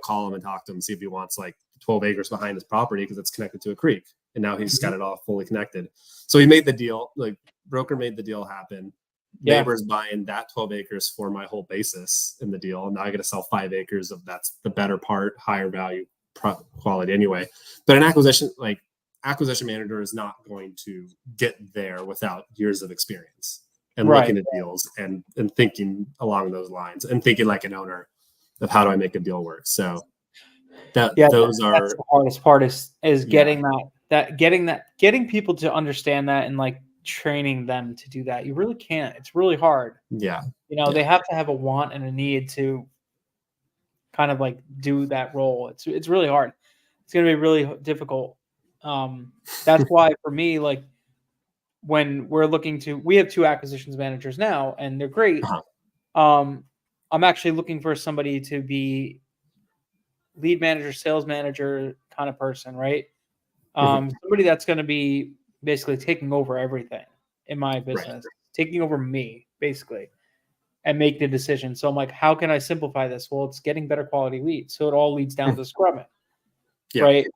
call him and talk to him, see if he wants like 12 acres behind his property because it's connected to a creek. And now he's got Mhm. it all fully connected. So he made the deal. Like broker made the deal happen. Yeah. Neighbors buying that 12 acres for my whole basis in the deal. And now I got to sell 5 acres of that's the better part, higher value quality anyway. But an acquisition manager is not going to get there without years of experience and Right. looking at deals and thinking along those lines and thinking like an owner of how do I make a deal work. So Yeah, those that's are, the hardest part is yeah, getting people to understand that and like training them to do that. You really can't. It's really hard. yeah, They yeah, have to have a want and a need to kind of like do that role. It's really hard. It's going to be really difficult. That's why for me, like when we have two acquisitions managers now, and they're great. uh-huh. Um, I'm actually looking for somebody to be lead manager, sales manager kind of person, right? Mhm. Somebody that's going to be basically taking over everything in my Right. business, taking over me, basically, and make the decision. So I'm like, how can I simplify this? Well, it's getting better quality leads. So it all leads down Mhm. to scrubbing, Yeah, right?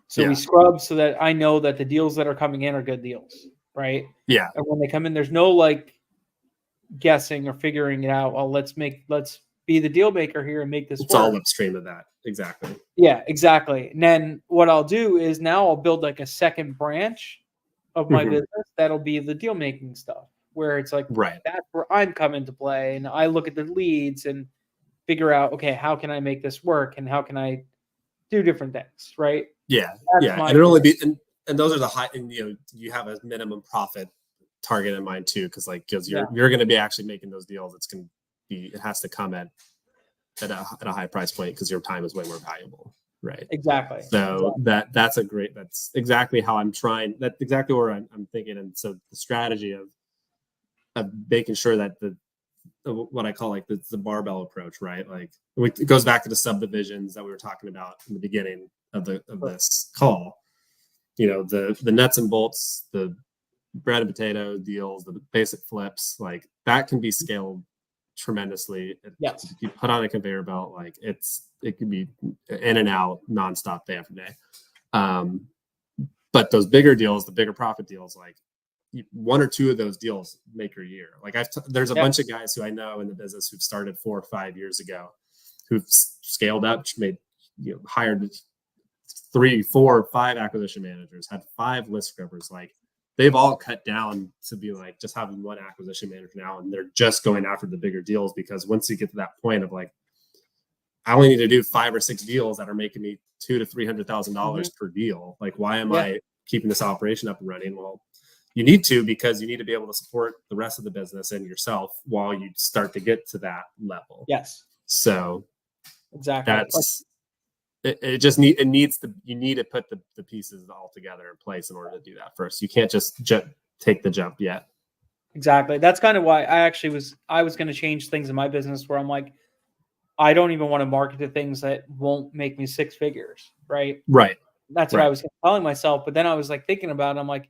So we yeah, scrub so that I know that the deals that are coming in are good deals, right? yeah. And when they come in, there's no like guessing or figuring it out. Well, let's be the deal maker here and make this It's all work. upstream of that. Exactly. Yeah, exactly. And then what I'll do is now I'll build like a second branch of my Mhm. business that'll be the deal making stuff, where it's like Right. that's where I'm coming to play, and I look at the leads and figure out, okay, how can I make this work, and how can I do different things, right? Yeah, That's yeah, my and it only goal. be and those are the high, and you have a minimum profit target in mind too, because Yeah, you're going to be actually making those deals. It has to come at at a high price point because your time is way more valuable, right? Exactly. So that's exactly how I'm trying. That's exactly where I'm thinking. And so the strategy of making sure that what I call like the barbell approach, right? Like it goes back to the subdivisions that we were talking about in the beginning of this call. The nuts and bolts, the bread and potato deals, the basic flips, like that can be scaled tremendously. Yes. If you put on a conveyor belt, like it could be in and out nonstop day after day. But those bigger deals, the bigger profit deals, like one or two of those deals make your year. Like there's a bunch of guys who I know in the business who've started 4 or 5 years ago, who've scaled up, hired 3, 4, 5 acquisition managers, had 5 list scrubbers. Like they've all cut down to be like just having 1 acquisition manager now, and they're just going after the bigger deals, because once you get to that point of like, I only need to do 5 or 6 deals that are making me $200,000 to $300,000 per deal. Like, why am I keeping this operation up and running? Well, you need to, because you need to be able to support the rest of the business and yourself while you start to get to that level. Yes. So exactly. You need to put the pieces all together in place in order to do that first. You can't just take the jump yet. Exactly. That's kind of why I was going to change things in my business where I'm like, I don't even want to market to things that won't make me 6 figures. Right. Right. That's what I was telling myself. But then I was like thinking about it. I'm like,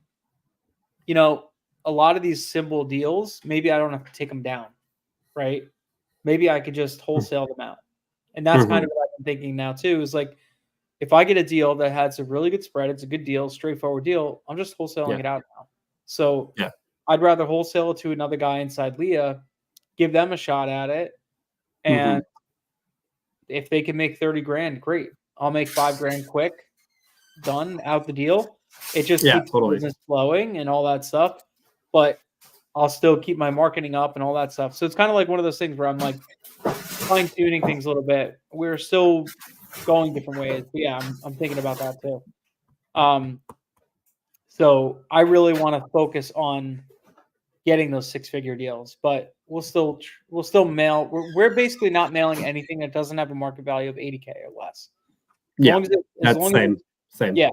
a lot of these simple deals, maybe I don't have to take them down. Right. Maybe I could just wholesale them out. And that's kind of what I'm thinking now too, is like, if I get a deal that has a really good spread, it's a good deal, straightforward deal, I'm just wholesaling it out now. So I'd rather wholesale it to another guy inside LIA, give them a shot at it. And if they can make 30 grand, great. I'll make 5 grand quick, done, out the deal. It just keeps the business flowing and all that stuff. But I'll still keep my marketing up and all that stuff. So it's kind of like one of those things where I'm like fine tuning things a little bit. We're still going different ways. But yeah, I'm thinking about that too. So I really want to focus on getting those 6-figure deals, but we'll still mail. We're basically not mailing anything that doesn't have a market value of 80K or less. Same. Yeah.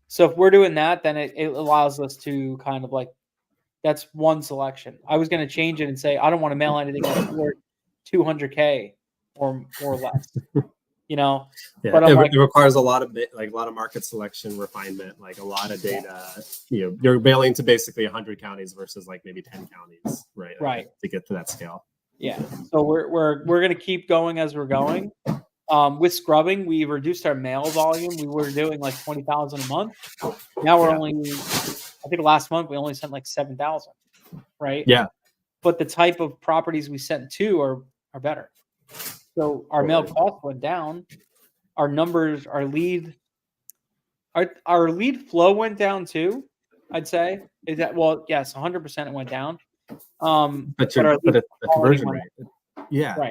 So if we're doing that, then it allows us to kind of like, that's one selection. I was going to change it and say, I don't want to mail anything that's worth 200K or less, Yeah, but it requires a lot of market selection, refinement, like a lot of data. You're mailing to basically 100 counties versus like maybe 10 counties, right? Right. To get to that scale. Yeah. So we're going to keep going as we're going. With scrubbing, we reduced our mail volume. We were doing like 20,000 a month. Now we're only, I think last month we only sent like 7,000, right? Yeah. But the type of properties we sent to are better. So our mail cost went down. Our numbers, our lead flow went down too. I'd say is that yes, 100% it went down. But the conversion rate,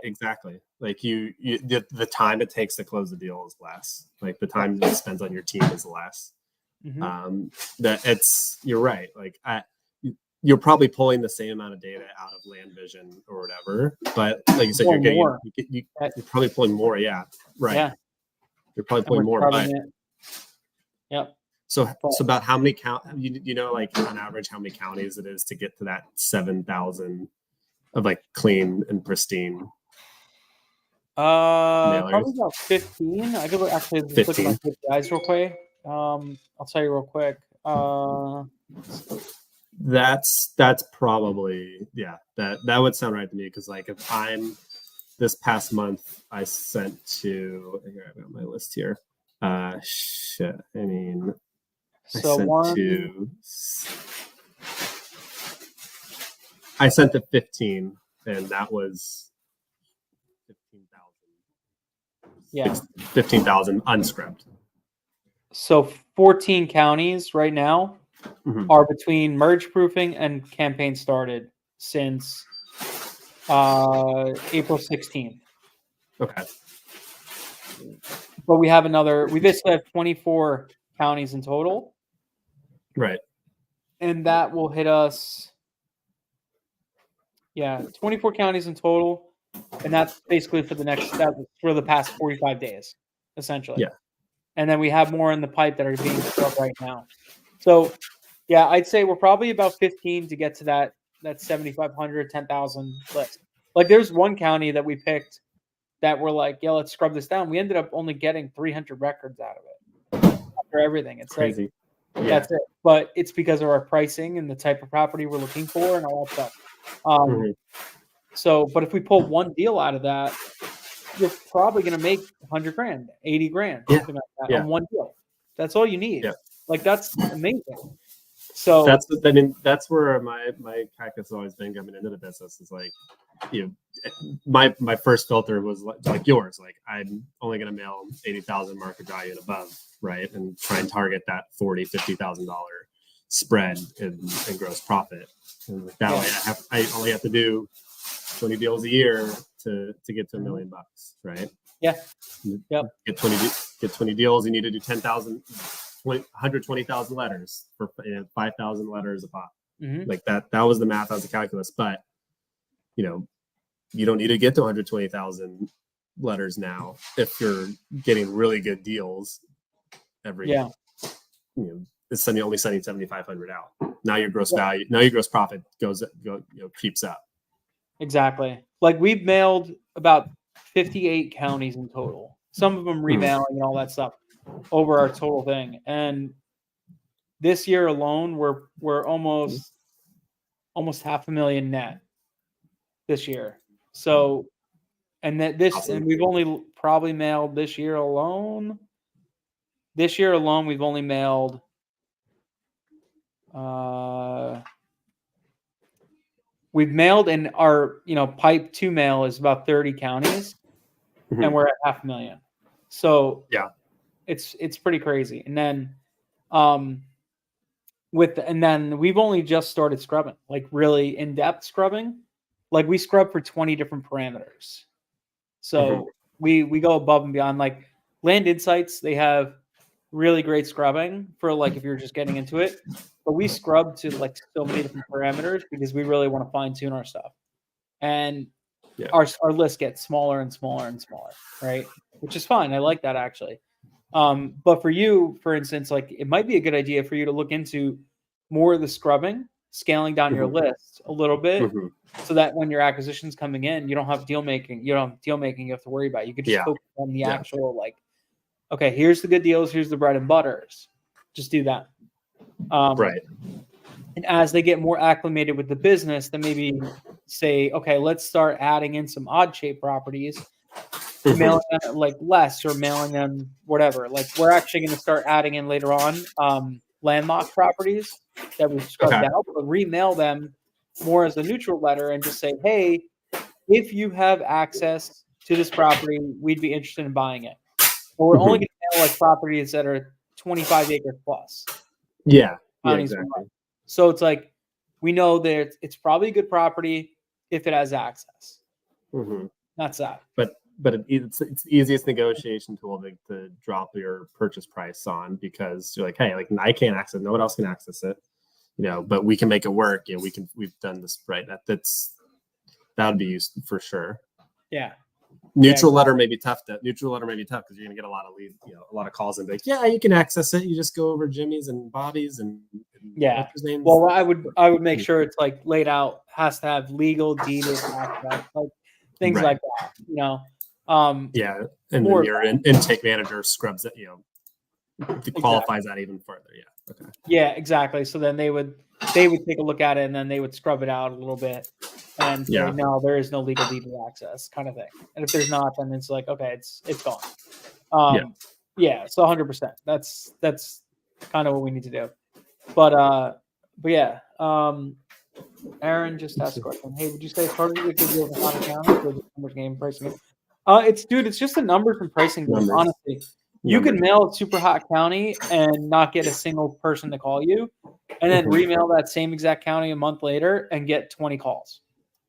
exactly. Like the time it takes to close the deal is less. Like the time it spends on your team is less. You're right. Like you're probably pulling the same amount of data out of Land Vision or whatever, but like you said, you're getting more. You're probably pulling more. Yeah, right. Yeah. You're probably pulling more. Yep. So about how many like on average how many counties it is to get to that 7,000 of like clean and pristine. Probably about 15. I could actually look at my guys real quick. I'll tell you real quick. That's probably that would sound right to me, because like if I'm this past month I sent to here, I've got my list here. I mean, I sent to 15, and that was 15,000 unscripted. So 14 counties right now are between merge proofing and campaign started since April 16th. Okay. But we basically have 24 counties in total. Right. And that will hit us. Yeah, 24 counties in total. And that's basically for the past 45 days, essentially. Yeah. And then we have more in the pipe that are being scrubbed right now. So yeah, I'd say we're probably about 15 to get to that 7,500, 10,000 list. Like there's one county that we picked that we're like, yeah, let's scrub this down. We ended up only getting 300 records out of it after everything. It's Crazy. like, that's it. But it's because of our pricing and the type of property we're looking for and all that stuff. So, but if we pull one deal out of that, you're probably going to make 100 grand, 80 grand, something like that on one deal. That's all you need. Yeah. Like that's amazing. So that's where my practice has always been coming into the business is like, my first filter was like yours. Like I'm only going to mail 80,000 market value and above, right? And try and target that $40,000-$50,000 spread in gross profit. And like that way, I only have to do 20 deals a year to get to $1 million, right? Yeah. Yep. Get 20 deals. You need to do 10,000. 120,000 letters for 5,000 letters a pop. Like that was the math, that was the calculus. But you don't need to get to 120,000 letters now if you're getting really good deals every it's only sending 7,500 out. Now your gross value, now your gross profit creeps up. Exactly. Like we've mailed about 58 counties in total, some of them remailing and all that stuff over our total thing. And this year alone, we're almost $500,000 net this year. So, and we've only probably mailed this year alone. This year alone, we've only mailed, we've mailed in our, pipe to mail is about 30 counties and we're at 500,000. So yeah. It's pretty crazy. And then then we've only just started scrubbing, like really in-depth scrubbing. Like we scrub for 20 different parameters. So we go above and beyond. Like Land Insights, they have really great scrubbing for like if you're just getting into it. But we scrub to like so many different parameters because we really want to fine-tune our stuff. And our list gets smaller and smaller and smaller, right? Which is fine. I like that actually. But for you, for instance, like it might be a good idea for you to look into more of the scrubbing, scaling down your list a little bit, so that when your acquisition's coming in, you don't have deal making. You don't have deal making you have to worry about. You could just focus on the actual like, okay, here's the good deals, here's the bread and butters. Just do that. Right. And as they get more acclimated with the business, then maybe say, okay, let's start adding in some odd shaped properties. Mailing them like less or mailing them whatever. Like we're actually going to start adding in later on landlocked properties that we've scrubbed out, but remail them more as a neutral letter and just say, hey, if you have access to this property, we'd be interested in buying it. But we're only going to mail like properties that are 25 acres plus. Yeah, exactly. So it's like we know that it's probably a good property if it has access. That's that. But it's the easiest negotiation tool to drop your purchase price on, because you're like, hey, like I can't access it, no one else can access it, but we can make it work. We've done this right. That would be used for sure. Yeah. Neutral letter may be tough because you're gonna get a lot of lead, a lot of calls and be like, yeah, you can access it. You just go over Jimmy's and Bobby's and yeah. Well, I would make sure it's like laid out, has to have legal deeded access, like things like that, and then your intake manager scrubs it, qualifies that even further. Yeah, exactly. So then they would take a look at it and then they would scrub it out a little bit and say, no, there is no legal deed of access kind of thing. And if there's not, then it's like, okay, it's gone. So 100%. That's kind of what we need to do. But yeah. Aaron just asked a question. Hey, would you say it's harder to get good deals in Sumner County or just numbers game pricing? It's just the numbers and pricing game, honestly. You could mail a super hot county and not get a single person to call you, and then remail that same exact county a month later and get 20 calls.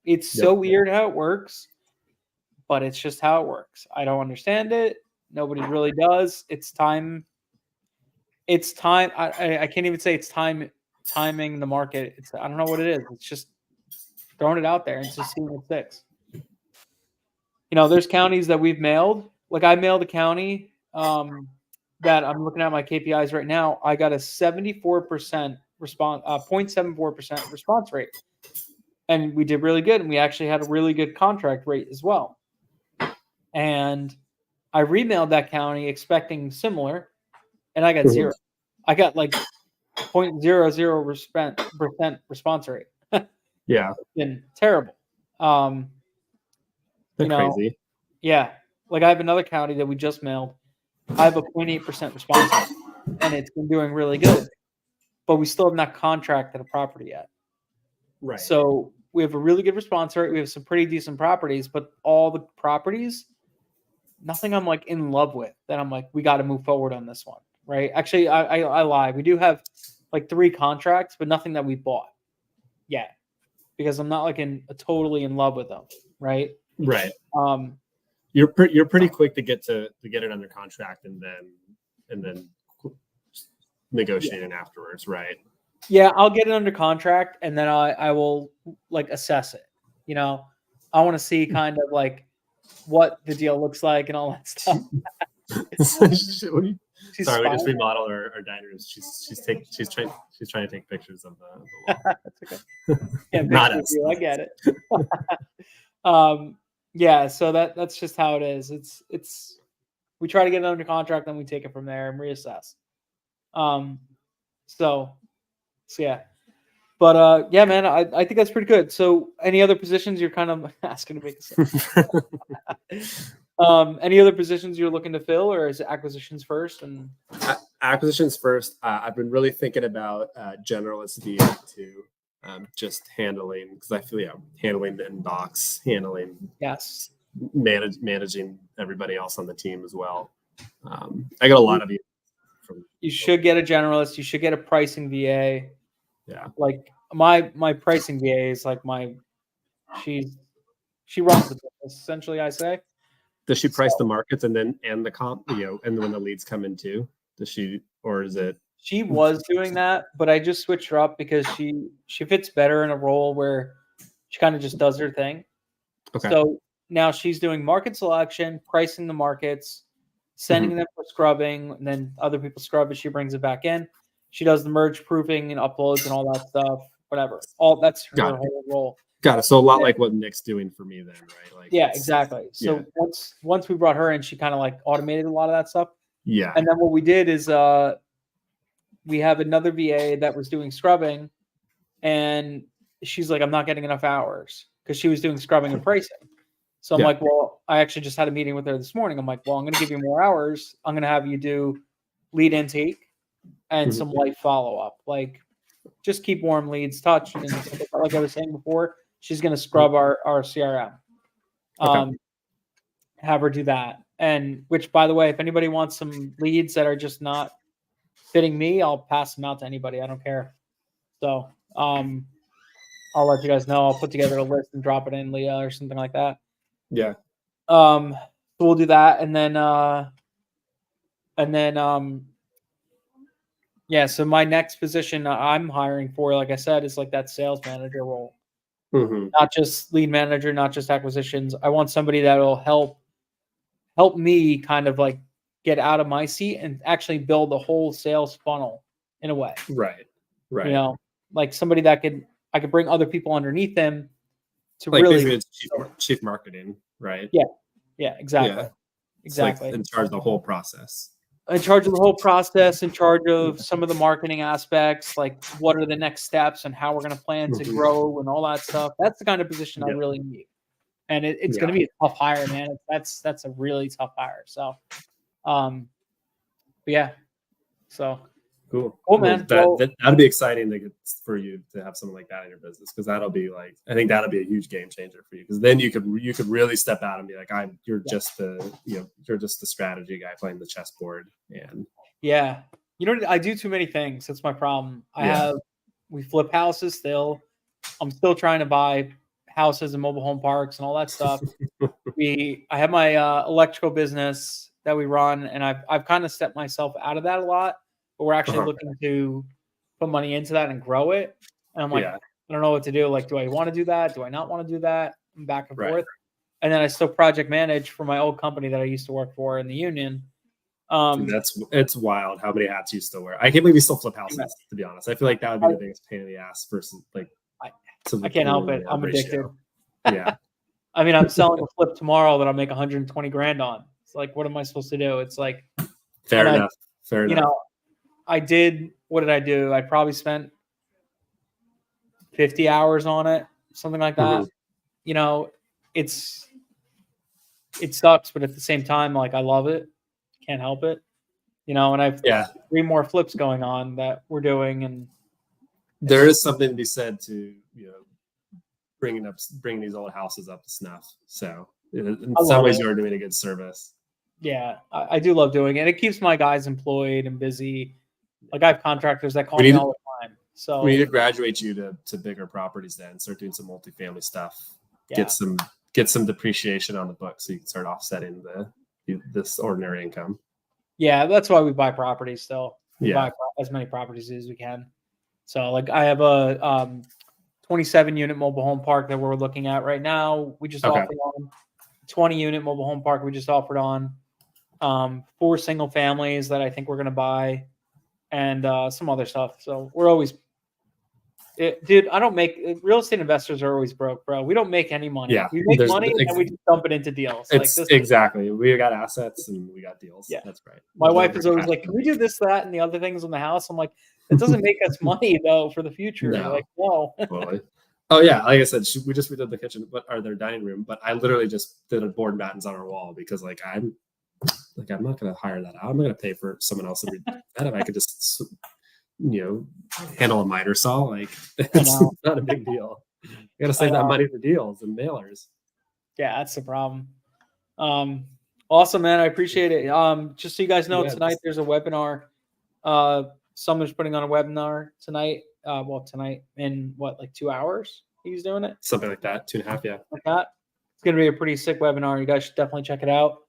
It's so weird how it works, but it's just how it works. I don't understand it. Nobody really does. It's time. I can't even say it's timing the market. I don't know what it is. It's just throwing it out there and just seeing what sticks. there's counties that we've mailed. Like I mailed a county that I'm looking at my KPIs right now. I got a 74% response, 0.74% response rate, and we did really good. And we actually had a really good contract rate as well. And I remailed that county expecting similar, and I got zero. I got like 0.00% response rate. Yeah, It's been terrible. they're crazy. Yeah. Like I have another county that we just mailed. I have a 0.8% response rate, and it's been doing really good. But we still have not contracted a property yet. Right. So we have a really good response rate. We have some pretty decent properties, but all the properties, nothing I'm like in love with that I'm like, we got to move forward on this one. Right. Actually, I lie. We do have like 3 contracts, but nothing that we bought yet because I'm not like totally in love with them. Right. Right. You're pretty quick to get it under contract and then negotiating afterwards, right? Yeah, I'll get it under contract and then I will like assess it. I want to see kind of like what the deal looks like and all that stuff. Sorry, we just remodeled our diners. She's trying to take pictures of the wall. That's okay. Not us. I get it. Yeah, so that's just how it is. It's we try to get it under contract, then we take it from there and reassess. So yeah. But yeah, man, I think that's pretty good. So any other positions you're kind of asking to make any other positions you're looking to fill, or is it acquisitions first? And acquisitions first. I've been really thinking about generalist VA too. Just handling, because I feel handling the inbox, yes, managing everybody else on the team as well. I got a lot of you. You should get a generalist. You should get a pricing VA. Yeah, like my pricing VA is like she runs the business essentially. I say. Does she price the markets and the comp, and when the leads come in too? Does she, or is it? She was doing that, but I just switched her up because she fits better in a role where she kind of just does her thing. Okay. So now she's doing market selection, pricing the markets, sending them for scrubbing, and then other people scrub it. She brings it back in. She does the merge proofing and uploads and all that stuff. Whatever. All that's her whole role. Got it. So a lot like what Nick's doing for me then, right? Like yeah, exactly. So once we brought her in, she kind of like automated a lot of that stuff. Yeah. And then what we did is we have another VA that was doing scrubbing, and she's like, I'm not getting enough hours because she was doing scrubbing and pricing. So I'm like, well, I actually just had a meeting with her this morning. I'm like, well, I'm going to give you more hours. I'm going to have you do lead intake and some light follow-up. Like, just keep warm leads touched. And like I was saying before, she's going to scrub our CRM. Have her do that. And which, by the way, if anybody wants some leads that are just not fitting me, I'll pass them out to anybody. I don't care. So I'll let you guys know. I'll put together a list and drop it in LIA or something like that. Yeah. So we'll do that, and then yeah. So my next position I'm hiring for, like I said, is like that sales manager role. Not just lead manager, not just acquisitions. I want somebody that will help me kind of like get out of my seat and actually build the whole sales funnel in a way. Right. Like somebody that I could bring other people underneath them to like really it's chief marketing, right? Yeah, exactly. Yeah. Exactly. Like in charge of the whole process. In charge of the whole process, in charge of some of the marketing aspects, like what are the next steps and how we're going to plan to grow and all that stuff. That's the kind of position I really need. And it's going to be a tough hire, man. That's a really tough hire. So, but yeah. So cool, man. That'd be exciting for you to have something like that in your business, because that'll be like, I think that'll be a huge game changer for you, because then you could really step out and be like, you're just the strategy guy playing the chessboard. And I do too many things. That's my problem. We flip houses still. I'm still trying to buy houses and mobile home parks and all that stuff. I have my electrical business that we run, and I've kind of stepped myself out of that a lot. But we're actually looking to put money into that and grow it. And I'm like, I don't know what to do. Like, do I want to do that? Do I not want to do that? I'm back and forth. and then I still project manage for my old company that I used to work for in the union. Dude, it's wild how many hats you still wear. I can't believe you still flip houses, to be honest. I feel like that would be the biggest pain in the ass versus like I can't help it. I'm addicted. Yeah. I mean, I'm selling a flip tomorrow that I'll make 120 grand on. It's like, what am I supposed to do? It's like, fair enough. You know, what did I do? I probably spent 50 hours on it, something like that. You know, it sucks, but at the same time, like, I love it. Can't help it. You know, and I've 3 more flips going on that we're doing, and there is something to be said to, you know, bringing these old houses up to snuff. So in some ways, you're doing a good service. Yeah, I do love doing it. It keeps my guys employed and busy. Like, I have contractors that call me all the time. So we need to graduate you to bigger properties then, start doing some multifamily stuff. Yeah. Get some depreciation on the book so you can start offsetting this ordinary income. Yeah, that's why we buy properties still. We buy as many properties as we can. So, like, I have a 27-unit mobile home park that we're looking at right now. We just offered on 20-unit mobile home park. We just offered on 4 single families that I think we're going to buy, and some other stuff. So we're always, dude. I don't make real estate investors are always broke, bro. We don't make any money. Yeah, we make money and we just dump it into deals. Exactly. We got assets and we got deals. Yeah, that's right. My wife is always like, "Can we do this, that, and the other things in the house?" I'm like, "It doesn't make us money though for the future." No. Like, no. Totally. Oh yeah, like I said, we just redid the kitchen, their dining room. But I literally just did a board and battens on our wall because I'm not going to hire that out. I'm not going to pay for someone else to read that. If I could just, you know, handle a miter saw, like it's not a big deal. You got to save that money for deals and mailers. Yeah, that's the problem. Awesome, man. I appreciate it. Just so you guys know, tonight there's a webinar. Sumner's putting on a webinar tonight. Tonight in like 2 hours? He's doing it? Something like that. 2.5, yeah. Like that. It's going to be a pretty sick webinar. You guys should definitely check it out.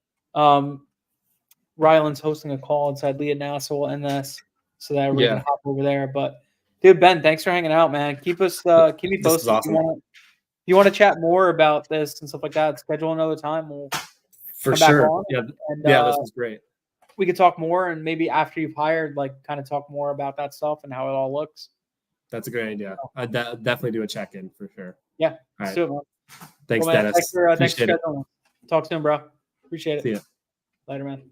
Ryland's hosting a call inside LIA now, so we'll end this so that everybody can hop over there. But dude, Ben, thanks for hanging out, man. Keep me posted. Awesome. If you want to chat more about this and stuff like that, schedule another time. We'll for sure. This was great. We could talk more, and maybe after you've hired, like, kind of talk more about that stuff and how it all looks. That's a great idea. I'd definitely do a check-in for sure. Yeah. All right. Do it, man. Thanks, Dennis. Thanks for scheduling. Talk soon, bro. Appreciate it. See ya. Later, man.